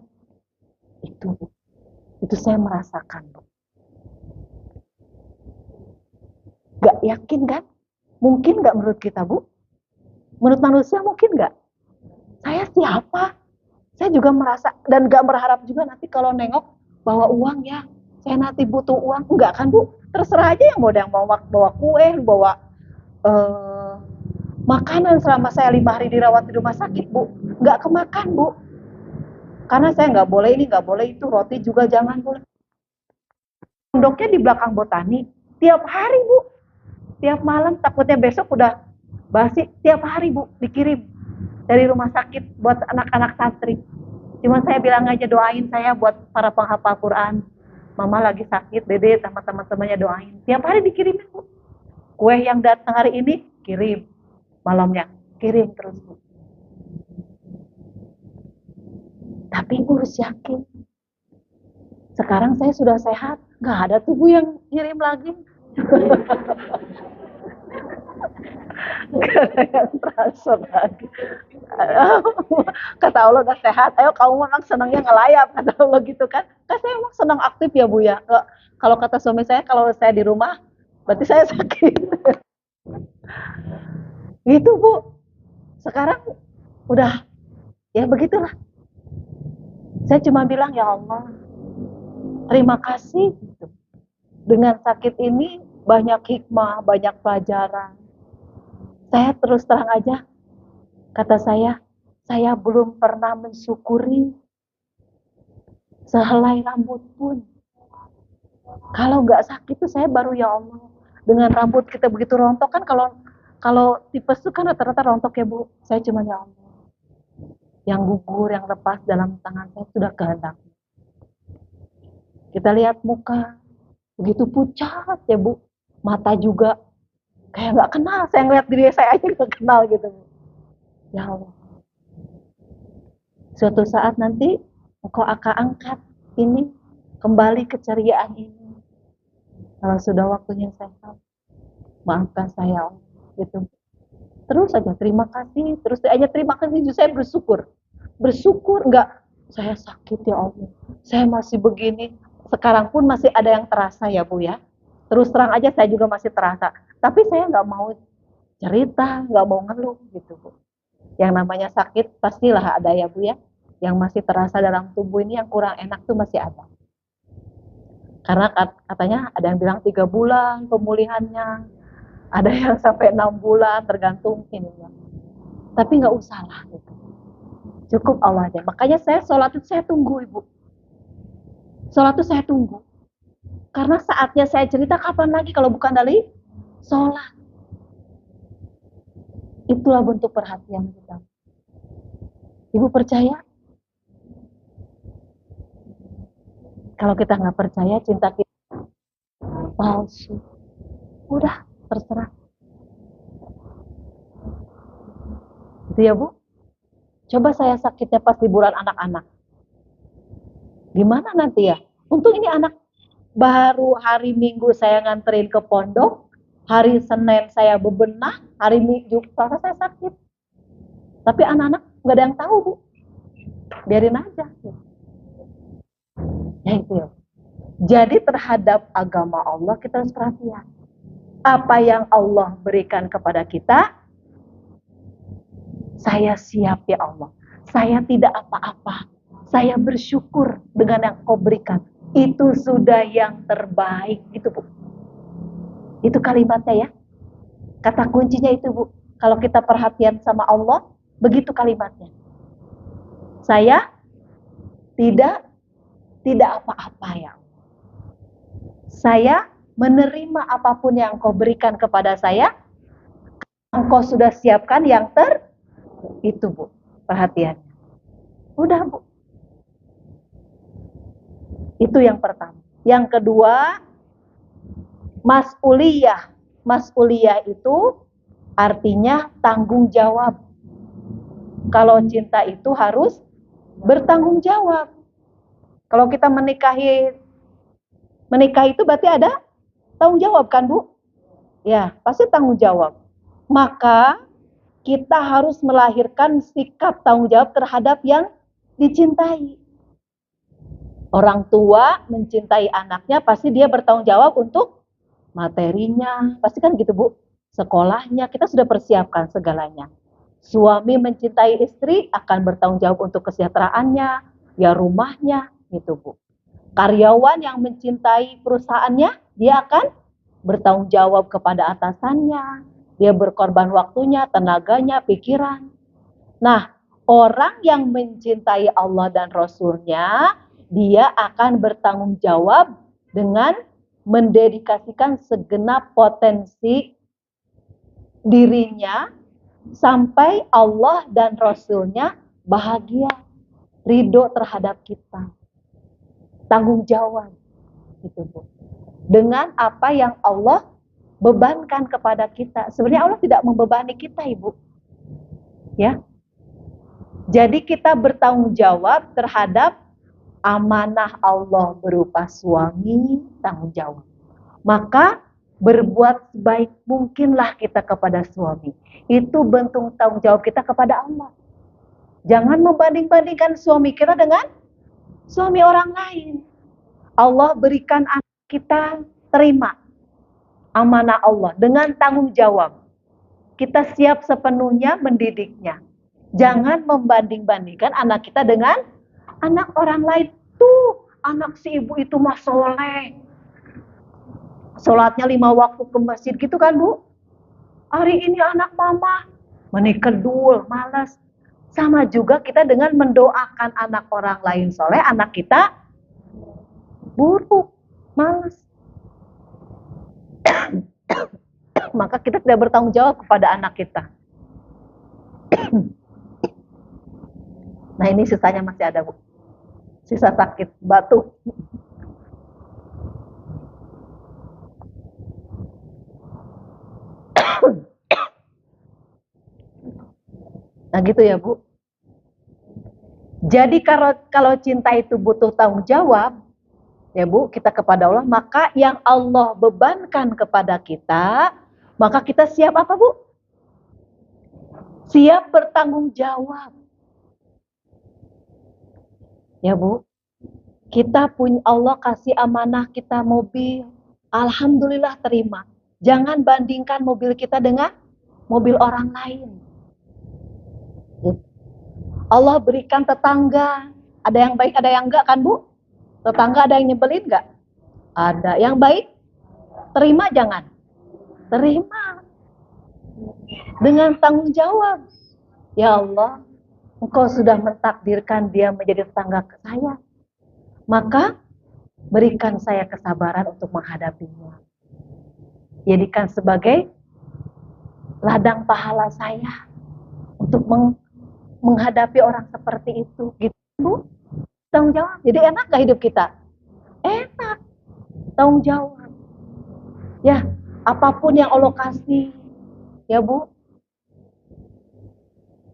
Itu saya merasakan Bu. Nggak yakin kan? Mungkin nggak menurut kita Bu? Menurut manusia mungkin nggak? Saya siapa? Saya juga merasa, dan nggak berharap juga nanti kalau nengok bawa uang ya, saya nanti butuh uang. Enggak kan Bu? Terserah aja yang mau bawa kue, bawa makanan. Selama saya 5 hari dirawat di rumah sakit Bu, nggak kemakan Bu. Karena saya nggak boleh ini, nggak boleh itu, roti juga jangan boleh. Pondoknya di belakang botani, tiap hari Bu, tiap malam, takutnya besok udah basi, tiap hari Bu dikirim dari rumah sakit buat anak-anak santri. Cuma saya bilang aja, doain saya buat para penghafal Quran. Mama lagi sakit, Dede sama teman-temannya doain. Tiap hari dikirimin Bu. Kue yang datang hari ini kirim, malamnya kirim terus Bu. Tapi Ibu harus yakin, sekarang saya sudah sehat, nggak ada tuh Bu yang kirim lagi. Gak ada yang transfer lagi. Kata Allah udah sehat, ayo kamu memang senangnya ngelayap, kata Allah gitu kan. Kan saya emang senang aktif ya Bu ya. Kalau kata suami saya, kalau saya di rumah berarti saya sakit. Gitu Bu. Sekarang udah ya begitulah. Saya cuma bilang, ya Allah, terima kasih. Dengan sakit ini banyak hikmah, banyak pelajaran. Saya terus terang aja, kata saya belum pernah mensyukuri sehelai rambut pun. Kalau nggak sakit tuh saya baru, ya Allah. Dengan rambut kita begitu rontok kan, kalau tipes itu kan rata-rata rontok ya Bu. Saya cuma, ya Allah, yang gugur, yang lepas dalam tangan saya sudah kehendak. Kita lihat muka begitu pucat ya Bu, mata juga Kayak nggak kenal, saya ngeliat diri saya aja nggak kenal gitu. Ya Allah, suatu saat nanti engkau akan angkat ini kembali keceriaan ini. Kalau sudah waktunya saya tahu, maafkan saya Allah. Gitu. Terus aja terima kasih, terus aja terima kasih. Justru saya bersyukur enggak, saya sakit ya Allah, saya masih begini. Sekarang pun masih ada yang terasa ya Bu ya. Terus terang aja saya juga masih terasa. Tapi saya nggak mau cerita, nggak mau ngeluh gitu Bu. Yang namanya sakit pastilah ada ya Bu ya. Yang masih terasa dalam tubuh ini yang kurang enak tuh masih ada. Karena katanya ada yang bilang 3 bulan pemulihannya, ada yang sampai 6 bulan tergantung ininya. Tapi nggak usah lah gitu. Cukup Allah aja. Makanya saya sholat itu saya tunggu Ibu. Sholat itu saya tunggu. Karena saatnya saya cerita kapan lagi kalau bukan dari sholat. Itulah bentuk perhatian kita. Ibu percaya? Kalau kita nggak percaya, cinta kita palsu. Udah, terserah. Itu ya Bu. Coba saya sakitnya pas liburan anak-anak. Gimana nanti ya? Untung ini anak baru hari Minggu saya nganterin ke pondok, hari Senin saya bebenah, hari Minggu Selasa saya sakit. Tapi anak-anak nggak ada yang tahu Bu. Biarin aja. Ya itu ya. Jadi terhadap agama Allah kita harus perhatian. Apa yang Allah berikan kepada kita, saya siap ya Allah. Saya tidak apa-apa. Saya bersyukur dengan yang kau berikan. Itu sudah yang terbaik. Itu Bu. Itu kalimatnya ya. Kata kuncinya itu Bu. Kalau kita perhatian sama Allah, begitu kalimatnya. Saya tidak apa-apa ya. Saya menerima apapun yang kau berikan kepada saya. Engkau sudah siapkan yang itu Bu. Perhatian. Udah Bu. Itu yang pertama. Yang kedua, mas'uliyah. Mas'uliyah itu artinya tanggung jawab. Kalau cinta itu harus bertanggung jawab. Kalau kita menikah itu berarti ada tanggung jawab kan Bu? Ya, pasti tanggung jawab. Maka kita harus melahirkan sikap tanggung jawab terhadap yang dicintai. Orang tua mencintai anaknya pasti dia bertanggung jawab untuk materinya. Pasti kan gitu Bu. Sekolahnya kita sudah persiapkan segalanya. Suami mencintai istri akan bertanggung jawab untuk kesejahteraannya, ya rumahnya gitu Bu. Karyawan yang mencintai perusahaannya, dia akan bertanggung jawab kepada atasannya. Dia berkorban waktunya, tenaganya, pikiran. Nah, orang yang mencintai Allah dan Rasul-Nya, dia akan bertanggung jawab dengan mendedikasikan segenap potensi dirinya sampai Allah dan Rasul-Nya bahagia, ridho terhadap kita. Tanggung jawab gitu Bu. Dengan apa yang Allah bebankan kepada kita. Sebenarnya Allah tidak membebani kita Ibu. Ya. Jadi kita bertanggung jawab terhadap amanah Allah berupa suami, tanggung jawab. Maka berbuat sebaik mungkinlah kita kepada suami. Itu bentuk tanggung jawab kita kepada Allah. Jangan membanding-bandingkan suami kita dengan suami orang lain. Allah berikan anak kita, terima amanah Allah dengan tanggung jawab. Kita siap sepenuhnya mendidiknya. Jangan membanding-bandingkan anak kita dengan anak orang lain. Tuh, anak si ibu itu mah soleh. Sholatnya 5 waktu ke masjid gitu kan Bu. Hari ini anak mama menikedul, malas. Sama juga kita dengan mendoakan anak orang lain soleh, anak kita buruk, malas. Maka kita tidak bertanggung jawab kepada anak kita. Nah ini sisanya masih ada Bu. Sisa sakit, batuk. Nah gitu ya Bu. Jadi kalau cinta itu butuh tanggung jawab, ya Bu, kita kepada Allah, maka yang Allah bebankan kepada kita, maka kita siap apa Bu? Siap bertanggung jawab. Ya Bu, kita punya Allah kasih amanah kita mobil, alhamdulillah terima. Jangan bandingkan mobil kita dengan mobil orang lain. Allah berikan tetangga, ada yang baik, ada yang enggak kan Bu? Tetangga ada yang nyebelin enggak? Ada. Yang baik, terima jangan? Terima. Dengan tanggung jawab. Ya Allah, Engkau sudah mentakdirkan dia menjadi tetangga ke saya. Maka berikan saya kesabaran untuk menghadapinya. Jadikan sebagai ladang pahala saya untuk menghadapi orang seperti itu. Gitu Bu. Tanggung jawab. Jadi enak gak hidup kita? Enak. Tanggung jawab. Ya, apapun yang Allah kasih, ya Bu,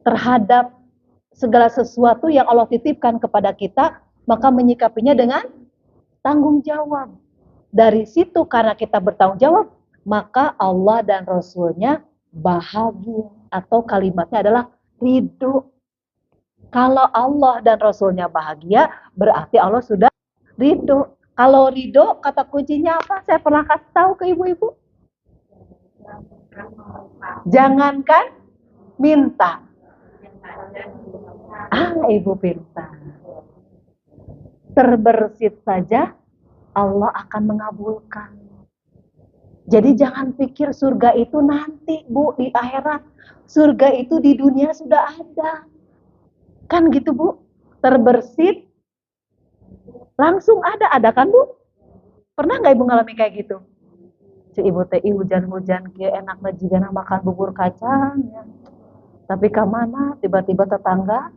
terhadap segala sesuatu yang Allah titipkan kepada kita, maka menyikapinya dengan tanggung jawab. Dari situ karena kita bertanggung jawab, maka Allah dan Rasulnya bahagia. Atau kalimatnya adalah ridho. Kalau Allah dan Rasulnya bahagia, berarti Allah sudah ridho. Kalau ridho, kata kuncinya apa? Saya pernah kasih tahu ke ibu-ibu. Jangankan minta. Ibu pintar. Terbersit saja, Allah akan mengabulkan. Jadi jangan pikir surga itu nanti Bu, di akhirat. Surga itu di dunia sudah ada. Kan gitu Bu, terbersit, langsung ada kan Bu? Pernah nggak Ibu ngalami kayak gitu? Ibu teh hujan-hujan kayak enak ngejigana makan bubur kacang ya. Tapi kemana tiba-tiba tetangga,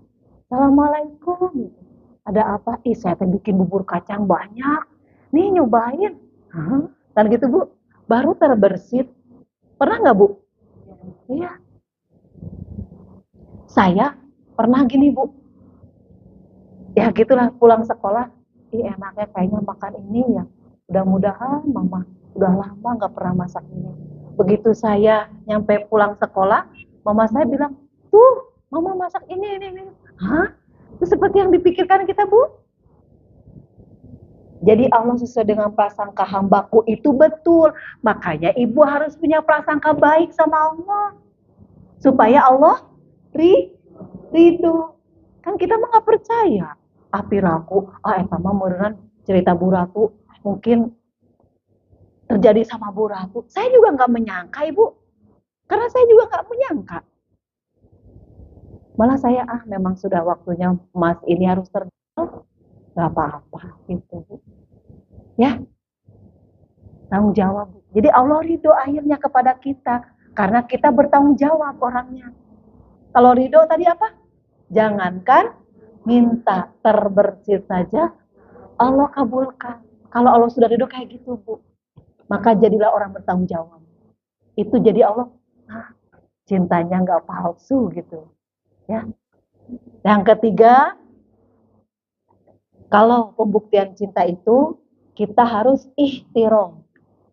Assalamualaikum. Ada apa? Saya teh bikin bubur kacang banyak. Nih nyobain. Dan gitu Bu, baru terbersit. Pernah nggak Bu? Iya. Saya pernah gini Bu. Ya gitulah pulang sekolah. Enaknya kayaknya makan ini ya. Mudah-mudahan Mama udah lama nggak pernah masak ini. Begitu saya nyampe pulang sekolah, Mama saya bilang, tuh Mama masak ini. Hah? Itu seperti yang dipikirkan kita Bu. Jadi Allah sesuai dengan prasangka hambaku itu betul. Makanya ibu harus punya prasangka baik sama Allah. Supaya Allah ridho. Kan kita mah gak percaya. Piraku, eta mah meureun cerita Bu Ratu mungkin terjadi sama Bu Ratu. Saya juga gak menyangka Ibu. Karena saya juga gak menyangka. Malah saya memang sudah waktunya Mas ini harus terjadi. Gak apa-apa gitu Bu. Ya, tanggung jawab Bu. Jadi Allah ridho akhirnya kepada kita karena kita bertanggung jawab orangnya. Kalau ridho tadi apa? Jangankan minta, terbersit saja Allah kabulkan. Kalau Allah sudah ridho kayak gitu Bu, maka jadilah orang bertanggung jawab. Itu jadi Allah cintanya nggak palsu gitu ya. Yang ketiga, kalau pembuktian cinta itu kita harus ihtiram.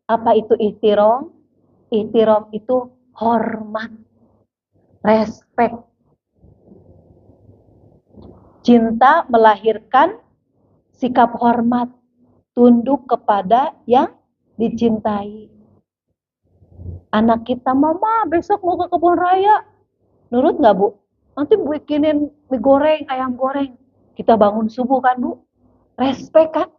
Apa itu ihtiram? Ihtiram itu hormat, respek. Cinta melahirkan sikap hormat, tunduk kepada yang dicintai. Anak kita, Mama besok mau ke kebun raya. Nurut nggak Bu? Nanti bikinin mie goreng, ayam goreng. Kita bangun subuh kan Bu? Respek kan?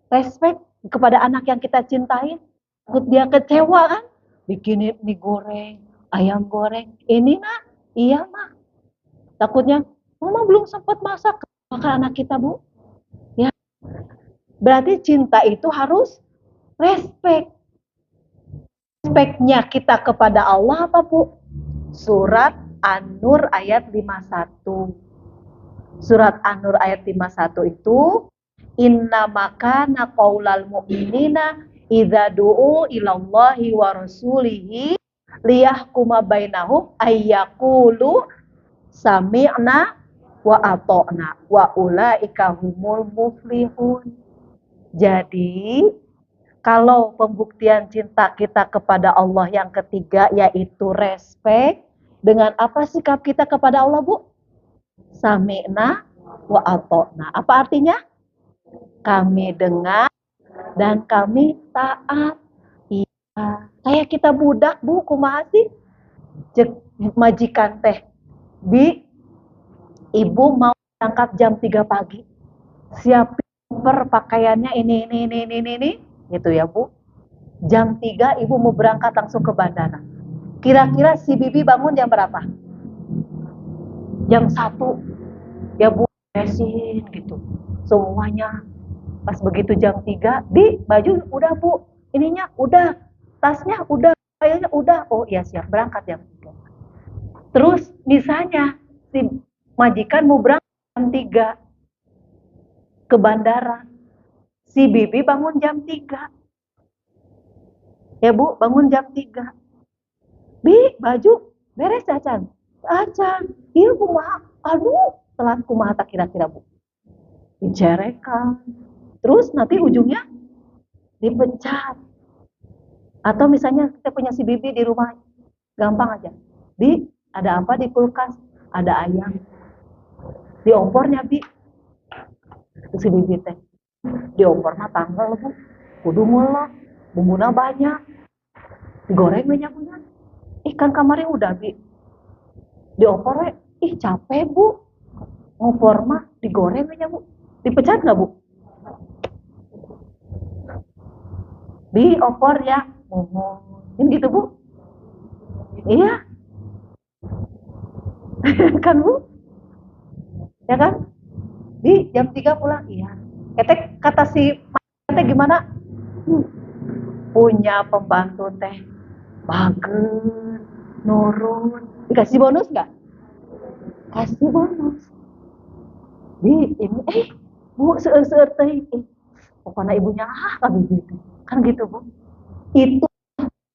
Respek kepada anak yang kita cintai. Takut dia kecewa kan? Bikinin mie goreng, ayam goreng. Ini nak? Iya mah. Takutnya, Mama belum sempat masak. Makan anak kita Bu. Ya. Berarti cinta itu harus respek. Respeknya kita kepada Allah apa Bu? Surat An-Nur ayat 51. Surat An-Nur ayat 51 itu, inna makana qaulal mu'minina idza du'u ilallahi wa rasulihi liyahkuma bainahum ayyaqulu Sami'na wa ata'na wa ulaika humul muflihun. Jadi kalau pembuktian cinta kita kepada Allah yang ketiga yaitu respect, dengan apa sikap kita kepada Allah, Bu? Sami'na wa ata'na. Apa artinya? Kami dengar dan kami taat. Iya, kayak kita budak, Bu, kumaha sih? Majikan teh. Ibu mau berangkat jam 3 pagi. Siapin pakaiannya ini, gitu ya, Bu. Jam 3 ibu mau berangkat langsung ke bandara. Kira-kira si Bibi bangun jam berapa? Jam 1. Ya, Bu, beresin gitu. Semuanya. Pas begitu jam 3, baju udah, Bu. Ininya udah, tasnya udah, kayaknya udah. Oh iya, siap berangkat jam 3. Terus misalnya si majikan mau berangkat jam 3 ke bandara. Si Bibi bangun jam 3. Ya, Bu, bangun jam 3. Baju beres Acan. Acan, iya kumaha. Aduh, telat kumaha tak kira-kira, Bu. Dicerekan. Terus nanti ujungnya dipecat. Atau misalnya kita punya si Bibi di rumah, gampang aja. Ada apa di kulkas? Ada ayam. Di ompornya, Itu si Bibi teh. Di ompor mah tanggal, Bu. Kudu ngulek, bumbunya banyak. Digoreng banyak-banyak. Ikan kemarin udah, di opor, capek, Bu. Ngopor mah digoreng aja, Bu. Dipecat nggak, Bu? Di opor ya. Ini gitu, Bu. Iya. Kan, Bu? Ya kan? Di jam 3 pulang, iya. Kata si teh gimana? Punya pembantu teh bagus, nurun. Dikasih bonus nggak? Kasih bonus. Ini Bu, seueur teh. Pokoknya ibunya kami gitu. Kan gitu, Bu. Itu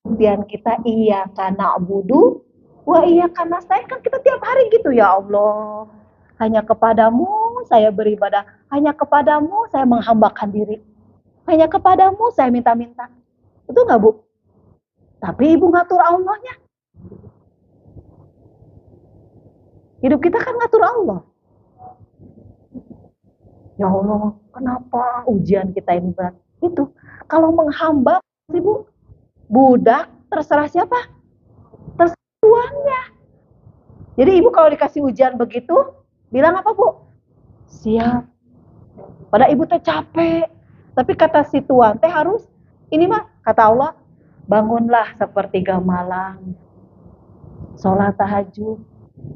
pembuktian kita iya karena budu, wah iya karena saya kan kita tiap hari gitu ya Allah. Hanya kepadamu saya beribadah, hanya kepadamu saya menghambakan diri. Hanya kepadamu saya minta-minta. Betul nggak, Bu? Tapi ibu ngatur Allahnya. Hidup kita kan ngatur Allah. Ya Allah, kenapa ujian kita ini berat? Itu, kalau menghamba, Bu, budak, terserah siapa? Terserah tuannya. Jadi ibu kalau dikasih ujian begitu, bilang apa, Bu? Siap. Padahal ibu teh capek. Tapi kata si tuan teh harus, ini mah, kata Allah, bangunlah sepertiga malam. Sholat tahajud.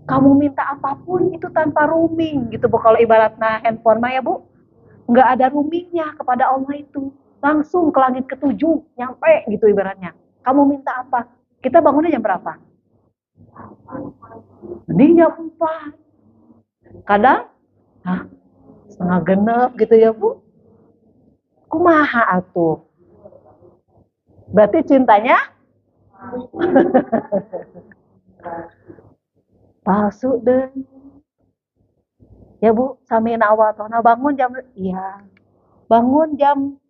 Kamu minta apapun itu tanpa rooming gitu, Bu. Kalau ibaratnya handphone mah ya, Bu, nggak ada roomingnya kepada Allah itu. Langsung ke langit ke-7, nyampe gitu ibaratnya. Kamu minta apa? Kita bangunnya jam berapa? Mending jam 4. Kadang, setengah genep gitu ya, Bu. Kumaha atuh? Berarti cintanya palsu deh. Ya, Bu, samina awatona bangun jam, iya. Bangun jam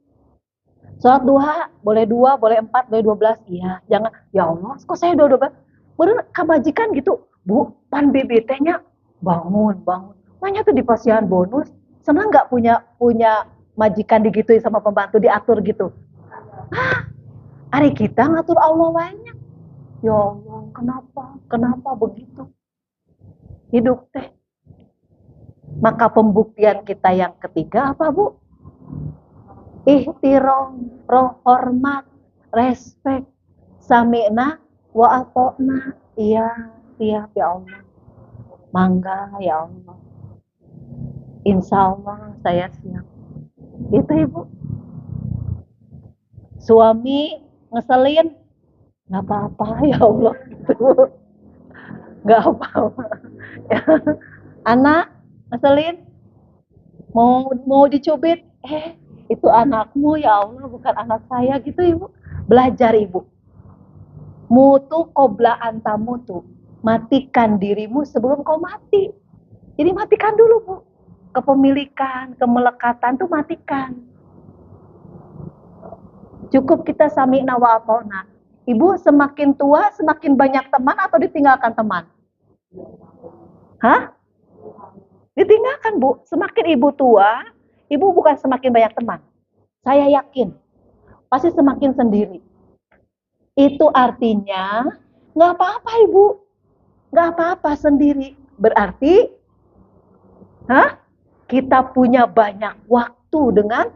sholat duha, boleh 2, boleh 4, boleh 12, iya. Jangan, ya Allah, kok saya 12? Bener, kamajikan gitu. Bu, pan BBT-nya bangun. Makanya tuh di pasihan bonus, senang nggak punya majikan digituin sama pembantu, diatur gitu. Hari kita ngatur Allah banyak. Ya Allah, kenapa begitu? Hidup teh. Maka pembuktian kita yang ketiga apa, Bu? Ihtiram, hormat, respect, sami'na wa ata'na. Iya, siap ya Allah. Mangga ya Allah. Insya Allah saya siap. Itu, Ibu. Suami ngeselin, nggak apa-apa ya Allah. Nggak apa-apa. Anak ngeselin, mau dicubit, itu anakmu ya Allah, bukan anak saya gitu, Ibu. Belajar, Ibu. Mutu qobla antamutu. matikan dirimu sebelum kau mati. Jadi matikan dulu, Bu. Kepemilikan, kemelekatan tuh matikan. Cukup kita sami'na wa ata'na. Ibu semakin tua, semakin banyak teman atau ditinggalkan teman? Hah? Ditinggalkan, Bu. Semakin ibu tua, ibu bukan semakin banyak teman. Saya yakin, pasti semakin sendiri. Itu artinya, nggak apa-apa, Ibu. Nggak apa-apa sendiri. Berarti, kita punya banyak waktu dengan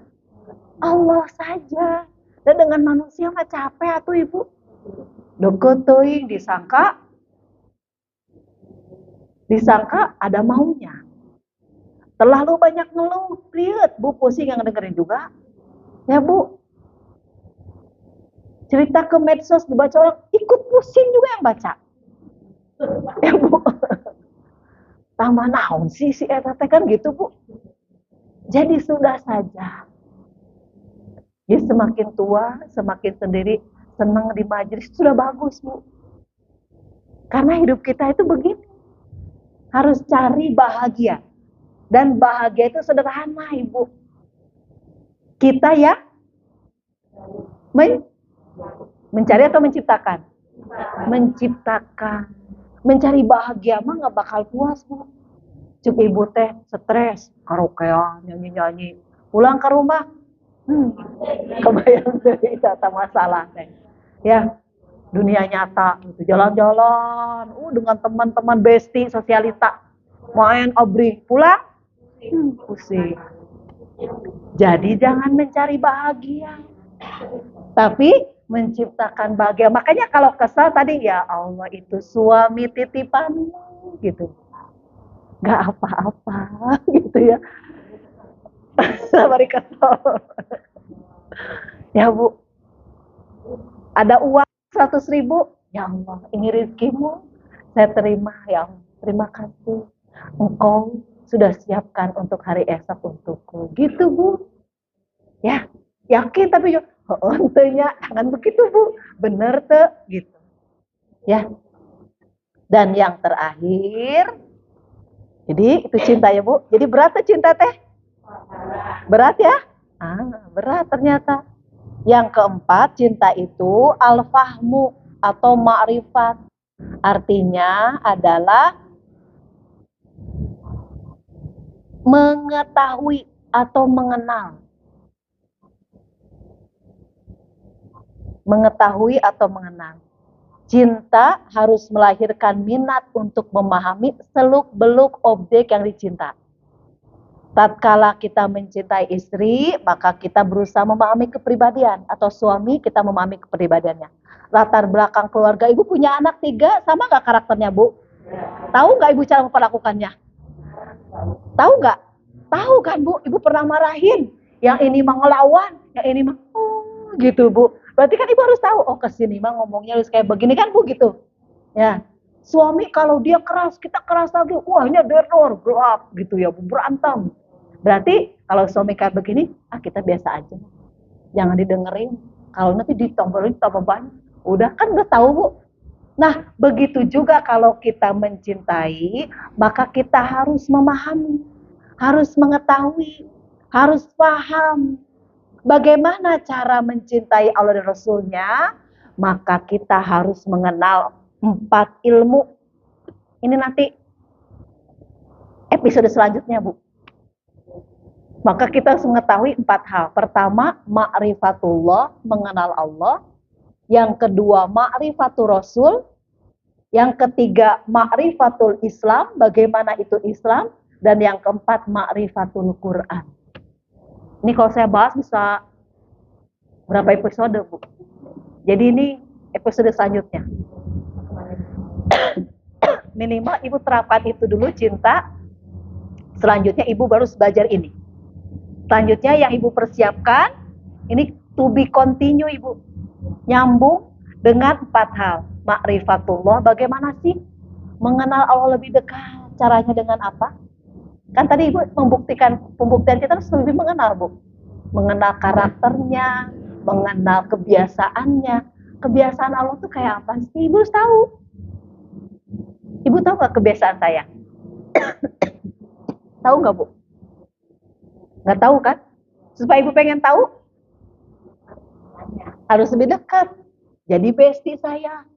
Allah saja. Dan dengan manusia mah capek atuh, Ibu. Deket teuing disangka ada maunya. Terlalu banyak ngeluh, lihat Bu, pusing yang dengerin juga. Ya Bu, cerita ke medsos dibaca orang, ikut pusing juga yang baca. Ya Bu, tambah naon sih si eta teh kan gitu Bu. Jadi sudah saja. Ya semakin tua, semakin sendiri, senang di majelis, sudah bagus Bu. Karena hidup kita itu begini. Harus cari bahagia. Dan bahagia itu sederhana Ibu. Kita ya mencari atau menciptakan? Menciptakan. Mencari bahagia mah gak bakal puas Bu. Cuk ibu teh stres, karaokean, nyanyi-nyanyi. Pulang ke rumah, kebayang dari data masalah teh. Ya, dunia nyata gitu, jalan-jalan, dengan teman-teman bestie, sosialita, main obring, pulang, pusing. Jadi jangan mencari bahagia, tapi menciptakan bahagia. Makanya kalau kesal tadi, ya Allah itu suami titipanmu gitu. Gak apa-apa gitu ya. Sabar kesal. Ya Bu, ada uang 100.000, ya Allah ini rezekimu, saya terima ya Allah, terima kasih. Engkau sudah siapkan untuk hari esok untukku. Gitu Bu. Ya, yakin tapi entenya jangan begitu Bu. Bener tuh gitu. Ya. Dan yang terakhir, jadi itu cinta ya Bu. Jadi berat tuh cinta teh? Berat ya? Berat ternyata. Yang keempat, cinta itu al-fahmu atau ma'rifat. Artinya adalah mengetahui atau mengenal. Mengetahui atau mengenal. Cinta harus melahirkan minat untuk memahami seluk-beluk objek yang dicinta. Tatkala kita mencintai istri, maka kita berusaha memahami kepribadian. Atau suami, kita memahami kepribadiannya. Latar belakang keluarga, ibu punya anak 3, sama gak karakternya Bu? Tahu gak ibu cara memperlakukannya? Tahu gak? Tahu kan Bu, ibu pernah marahin. Yang ini mah ngelawan, yang ini mah gitu Bu. Berarti kan ibu harus tahu, kesini mah ngomongnya harus kayak begini kan Bu gitu. Ya. Suami kalau dia keras, kita keras lagi. Wah ini teror, gelap gitu ya Bu, berantem. Berarti kalau suami kayak begini, kita biasa aja. Jangan didengerin. Kalau nanti ditombolin tambah banyak. Udah kan udah tahu Bu. Nah begitu juga kalau kita mencintai, maka kita harus memahami, harus mengetahui, harus paham bagaimana cara mencintai Allah dan Rasulnya. Maka kita harus mengenal 4 ilmu. Ini nanti episode selanjutnya Bu. Maka kita harus mengetahui 4 hal. Pertama, ma'rifatullah, mengenal Allah. Yang kedua, ma'rifatul Rasul. Yang ketiga, ma'rifatul Islam, bagaimana itu Islam. Dan yang keempat, ma'rifatul Quran. Ini kalau saya bahas bisa berapa episode Bu. Jadi ini episode selanjutnya. Minimal ibu terapkan itu dulu cinta. Selanjutnya ibu baru belajar ini. Selanjutnya yang ibu persiapkan, ini to be continue Ibu. Nyambung dengan 4 hal. Ma'rifatullah, bagaimana sih mengenal Allah lebih dekat? Caranya dengan apa? Kan tadi Ibu pembuktian kita harus lebih mengenal Bu. Mengenal karakternya, mengenal kebiasaannya. Kebiasaan Allah tuh kayak apa sih? Ibu harus tahu. Ibu tahu nggak kebiasaan saya? Tahu nggak, Bu? Nggak tahu kan? Supaya Ibu pengen tahu, harus lebih dekat. Jadi bestie saya.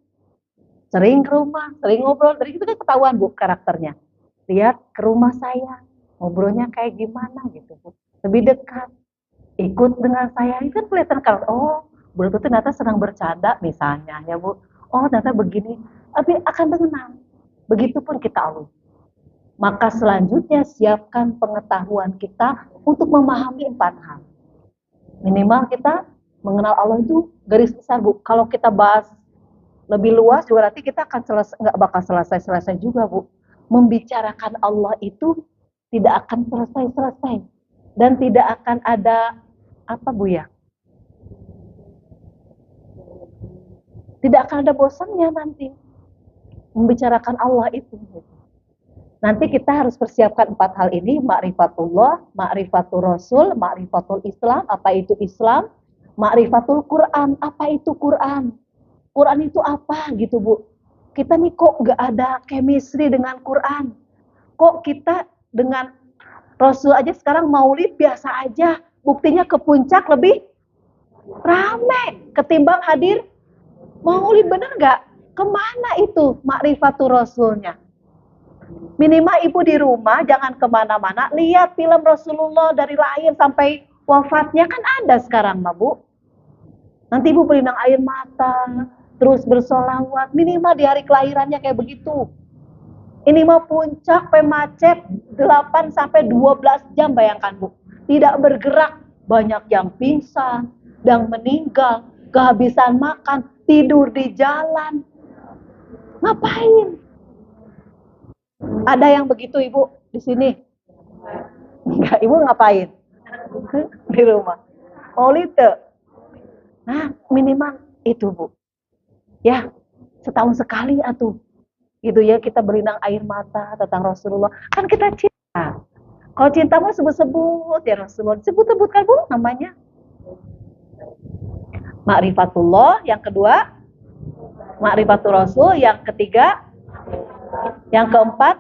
Sering ke rumah, sering ngobrol. Dari itu kan ketahuan, Bu, karakternya. Lihat ke rumah saya, ngobrolnya kayak gimana gitu, Bu. Lebih dekat. Ikut dengan saya, ini kan kelihatan kalau, oh, Bu itu ternyata senang bercanda misalnya, ya Bu. Oh, ternyata begini. Tapi akan mengenal. Begitupun kita Allah. Maka selanjutnya siapkan pengetahuan kita untuk memahami 4 hal. Minimal kita mengenal Allah itu garis besar, Bu. Kalau kita bahas lebih luas juga nanti kita akan nggak bakal selesai juga, Bu. Membicarakan Allah itu tidak akan selesai dan tidak akan ada apa, Bu ya? Tidak akan ada bosannya nanti membicarakan Allah itu. Nanti kita harus persiapkan 4 hal ini, ma'rifatullah, ma'rifatul Rasul, ma'rifatul Islam, apa itu Islam, ma'rifatul Quran, apa itu Quran. Quran itu apa gitu, Bu. Kita nih kok gak ada chemistry dengan Quran. Kok kita dengan Rasul aja sekarang maulid biasa aja. Buktinya ke puncak lebih rame ketimbang hadir maulid, bener gak? Kemana itu ma'rifatul Rasulnya? Minimal ibu di rumah jangan kemana-mana, lihat film Rasulullah dari lahir sampai wafatnya kan ada sekarang, Bu. Nanti ibu berinang air mata, terus bersolawat, minimal di hari kelahirannya kayak begitu. Ini mah puncak macet 8 sampai 12 jam, bayangkan, Bu. Tidak bergerak, banyak yang pingsan, yang meninggal, kehabisan makan, tidur di jalan. Ngapain? Ada yang begitu, Ibu, di sini? Enggak, Ibu ngapain? Di rumah. Maulid. Nah, minimal itu, Bu. Ya, setahun sekali atuh. Gitu ya, kita berinang air mata tentang Rasulullah. Kan kita cinta. Kalau cinta mah sebut-sebut ya Rasulullah. Sebut-sebut kan, Bu, namanya. Ma'rifatullah, yang kedua. Ma'rifatul Rasul, yang ketiga. Yang keempat,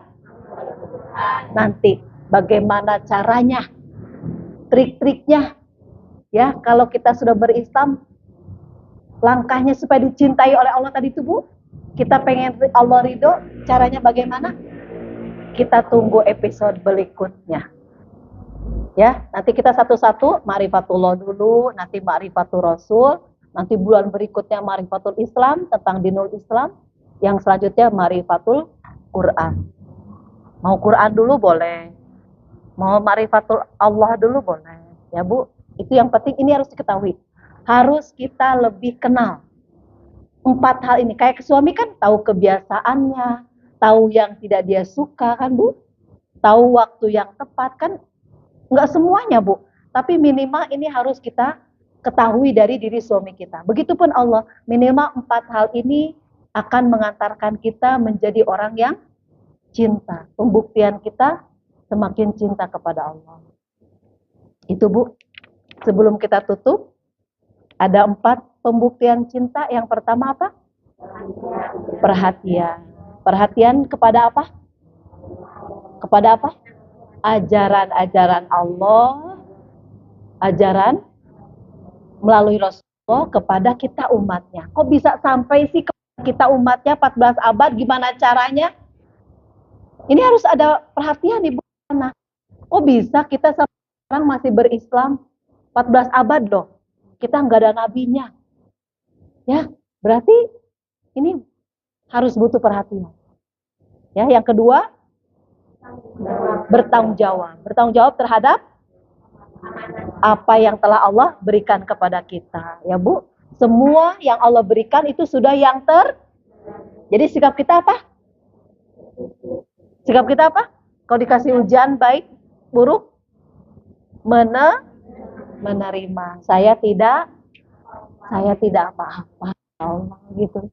nanti bagaimana caranya, trik-triknya. Ya, kalau kita sudah berislam, langkahnya supaya dicintai oleh Allah tadi itu, Bu. Kita pengen Allah ridho, caranya bagaimana? Kita tunggu episode berikutnya. Ya, nanti kita satu-satu, ma'rifatullah dulu, nanti ma'rifatul Rasul, nanti bulan berikutnya ma'rifatul Islam, tentang dinul Islam, yang selanjutnya ma'rifatul Quran. Mau Quran dulu boleh, mau ma'rifatul Allah dulu boleh. Ya, Bu, itu yang penting, ini harus diketahui. Harus kita lebih kenal 4 hal ini. Kayak ke suami kan tahu kebiasaannya, tahu yang tidak dia suka kan, Bu, tahu waktu yang tepat kan. Enggak semuanya, Bu, tapi minimal ini harus kita ketahui dari diri suami kita. Begitupun Allah, minimal 4 hal ini akan mengantarkan kita menjadi orang yang cinta. Pembuktian kita semakin cinta kepada Allah. Itu, Bu. Sebelum kita tutup, ada 4 pembuktian cinta. Yang pertama apa? Perhatian. Perhatian kepada apa? Kepada apa? Ajaran-ajaran Allah, ajaran melalui Rasulullah kepada kita umatnya. Kok bisa sampai sih kita umatnya 14 abad, gimana caranya? Ini harus ada perhatian, Ibu. Kok bisa kita sekarang masih berislam 14 abad loh? Kita nggak ada nabinya. Ya, berarti ini harus butuh perhatian. Ya, yang kedua, bertanggung jawab. Bertanggung jawab terhadap apa yang telah Allah berikan kepada kita. Ya, Bu, semua yang Allah berikan itu sudah yang Jadi sikap kita apa? Sikap kita apa? Kalau dikasih ujian baik, buruk, menerima. Saya tidak apa-apa, ya Allah, gitu.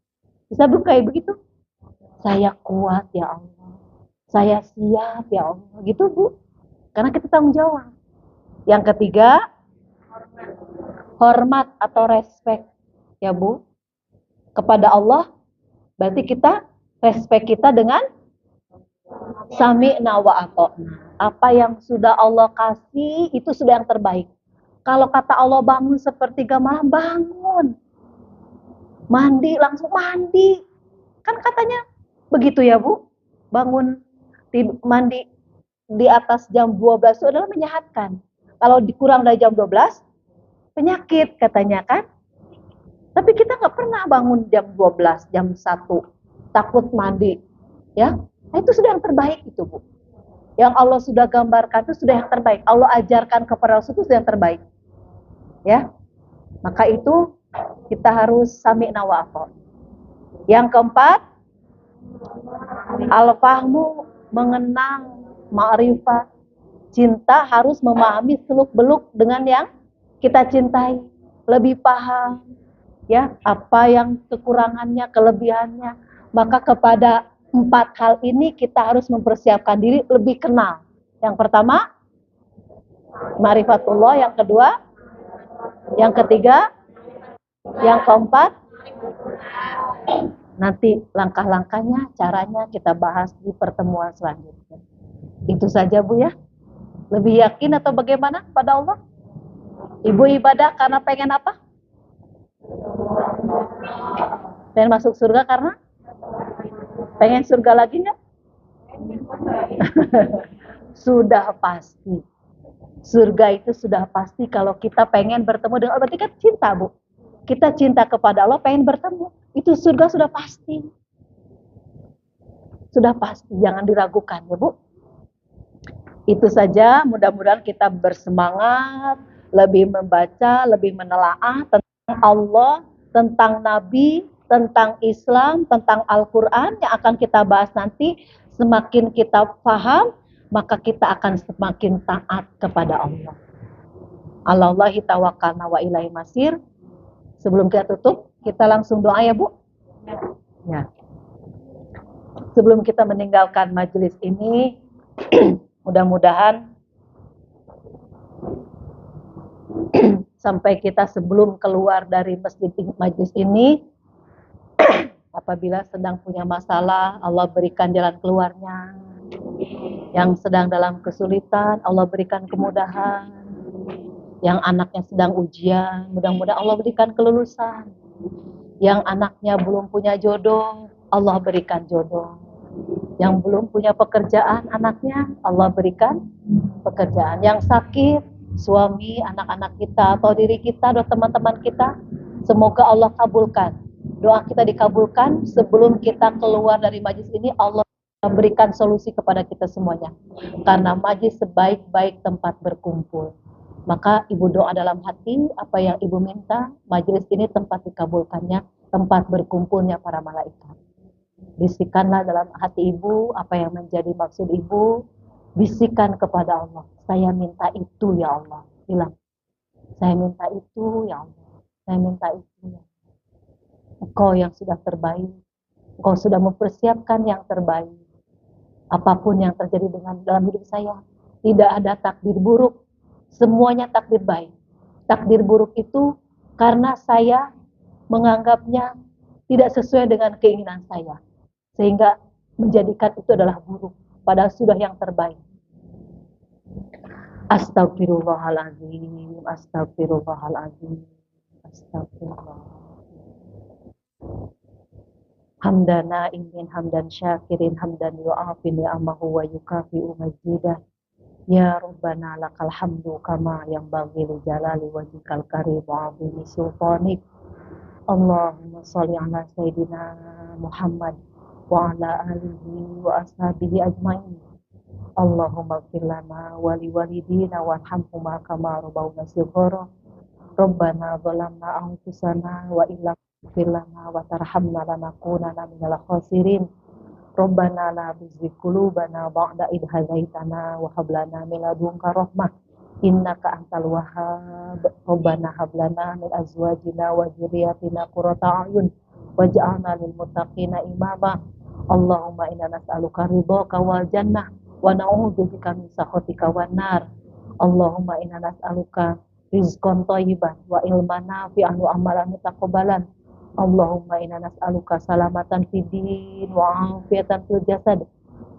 Bisa Bu kayak begitu? Saya kuat, ya Allah. Saya siap, ya Allah, gitu, Bu. Karena kita tanggung jawab. Yang ketiga, hormat atau respect, ya Bu, kepada Allah. Berarti kita respect kita dengan Sami'na wa ata'na. Apa yang sudah Allah kasih itu sudah yang terbaik. Kalau kata Allah bangun sepertiga malam, bangun. Mandi, langsung mandi. Kan katanya begitu ya Bu. Bangun, mandi di atas jam 12 itu adalah menyehatkan. Kalau dikurang dari jam 12, penyakit katanya kan. Tapi kita nggak pernah bangun jam 12, jam 1. Takut mandi. Ya, nah, itu sudah yang terbaik itu Bu. Yang Allah sudah gambarkan itu sudah yang terbaik. Allah ajarkan kepada Rasul itu sudah yang terbaik. Ya, maka itu kita harus sami'na wa ata'na. Yang keempat, al-fahmu, mengenang, ma'rifah. Cinta harus memahami seluk-beluk dengan yang kita cintai, lebih paham ya apa yang kekurangannya, kelebihannya. Maka kepada 4 hal ini kita harus mempersiapkan diri lebih kenal. Yang pertama, ma'rifatullah. Yang kedua, yang ketiga, yang keempat, nanti langkah-langkahnya, caranya kita bahas di pertemuan selanjutnya. Itu saja Bu ya. Lebih yakin atau bagaimana pada Allah? Ibu ibadah karena pengen apa? Pengen masuk surga karena? Pengen surga lagi nggak? Sudah pasti. Surga itu sudah pasti kalau kita pengen bertemu dengan Allah. Berarti kan cinta Bu. Kita cinta kepada Allah, pengen bertemu. Itu surga sudah pasti. Sudah pasti, jangan diragukan ya Bu. Itu saja, mudah-mudahan kita bersemangat, lebih membaca, lebih menelaah tentang Allah, tentang Nabi, tentang Islam, tentang Al-Quran yang akan kita bahas nanti. Semakin kita paham, maka kita akan semakin taat kepada Allah. Allahi tawakkalna wa ilaihi masir. Sebelum kita tutup, kita langsung doa ya Bu. Ya. Sebelum kita meninggalkan majelis ini, mudah-mudahan sampai kita sebelum keluar dari masjid majelis ini, apabila sedang punya masalah, Allah berikan jalan keluarnya. Yang sedang dalam kesulitan, Allah berikan kemudahan. Yang anaknya sedang ujian, mudah-mudahan Allah berikan kelulusan. Yang anaknya belum punya jodoh, Allah berikan jodoh. Yang belum punya pekerjaan anaknya, Allah berikan pekerjaan. Yang sakit, suami, anak-anak kita, atau diri kita, atau teman-teman kita, semoga Allah kabulkan. Doa kita dikabulkan sebelum kita keluar dari majlis ini, Allah berikan solusi kepada kita semuanya. Karena majlis sebaik-baik tempat berkumpul. Maka ibu doa dalam hati, apa yang ibu minta, majelis ini tempat dikabulkannya, tempat berkumpulnya para malaikat. Bisikanlah dalam hati ibu, apa yang menjadi maksud ibu, bisikan kepada Allah. Saya minta itu ya Allah. Bilang, saya minta itu ya Allah. Saya minta itu ya Allah. Engkau yang sudah terbaik, Engkau sudah mempersiapkan yang terbaik. Apapun yang terjadi dalam hidup saya, tidak ada takdir buruk. Semuanya takdir baik. Takdir buruk itu karena saya menganggapnya tidak sesuai dengan keinginan saya. Sehingga menjadikan itu adalah buruk. Padahal sudah yang terbaik. Astagfirullahaladzim. Astagfirullahaladzim. Astagfirullah. Hamdana ingin hamdan syakirin hamdan yu'afin ni'amahu wa yukafi'u majidah. Ya Rabbana lakal hamdu kama yang bagi li jalali wajhikal karim wa azimi sultanik. Allahumma sholli ala sayyidina Muhammad wa ala alihi wa ashabihi ajmain. Allahumma ighfir lana wa li walidina warhamhuma kama rabbawna shighara. Rabbana zalamna anfusana wa illam taghfir lana wa tarhamna lanakunanna minal khasirin. Rabbana la tuzigh qulubana ba'da idh hadaitana wa hab lana min ladunka rahmah innaka antal wahhab. Rabbana hab lana min azwajina wa dzurriyyatina qurrata a'yun waj'alna lil muttaqina imama. Allahumma inna nas'aluka ridhaka wal jannah wa na'udzubika min sakhatika wan nar. Allahumma inna nas'aluka rizqan thayyiban wa ilman nafi'an wa amalan mutaqabbalan. Allahumma inna nas'aluka salamatan fid din wa afiyatan fil jasad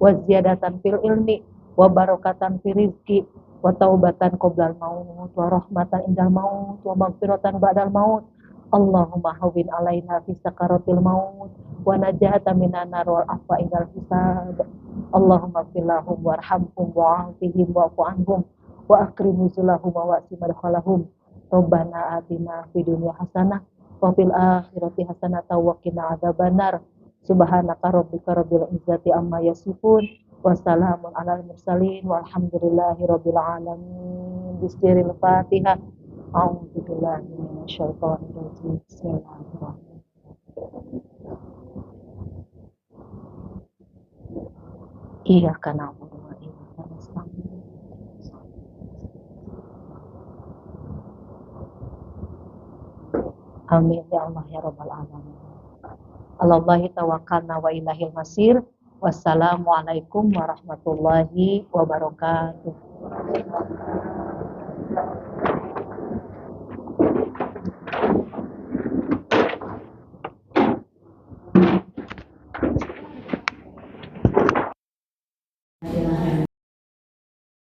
wa ziyadatan fil ilmi, wa barakatan fil rizqi, wa taubatan qoblal maut, wa rahmatan indal maut, wa maghfiratan ba'dal maut. Allahumma hawwin alaina fi sakaratil maut, wa najatan minan nar wal afwa indal hisab. Allahumma fir lahum warhamhum wa'afihim wa'fu anhum wa akrim nuzulahum wa wasi madkhalahum. Rabbana atina fid dunya hasanah wa fil akhirati hasanah wa qina adzabannar. Subhanaka rabbika rabbil izzati amma yasifun wa salamun alal mursalin walhamdulillahi rabbil alamin. Bismillahil Fatihah. A'udzu billahi minasyaitonir rajim. Bismillahirrahmanirrahim. Iyyaka na'budu wa iyyaka nasta'in. Amin ya Allah ya rabbal alamin. Allahi tawakkalna wa ilahil masir. Wassalamualaikum warahmatullahi wabarakatuh. La ilaha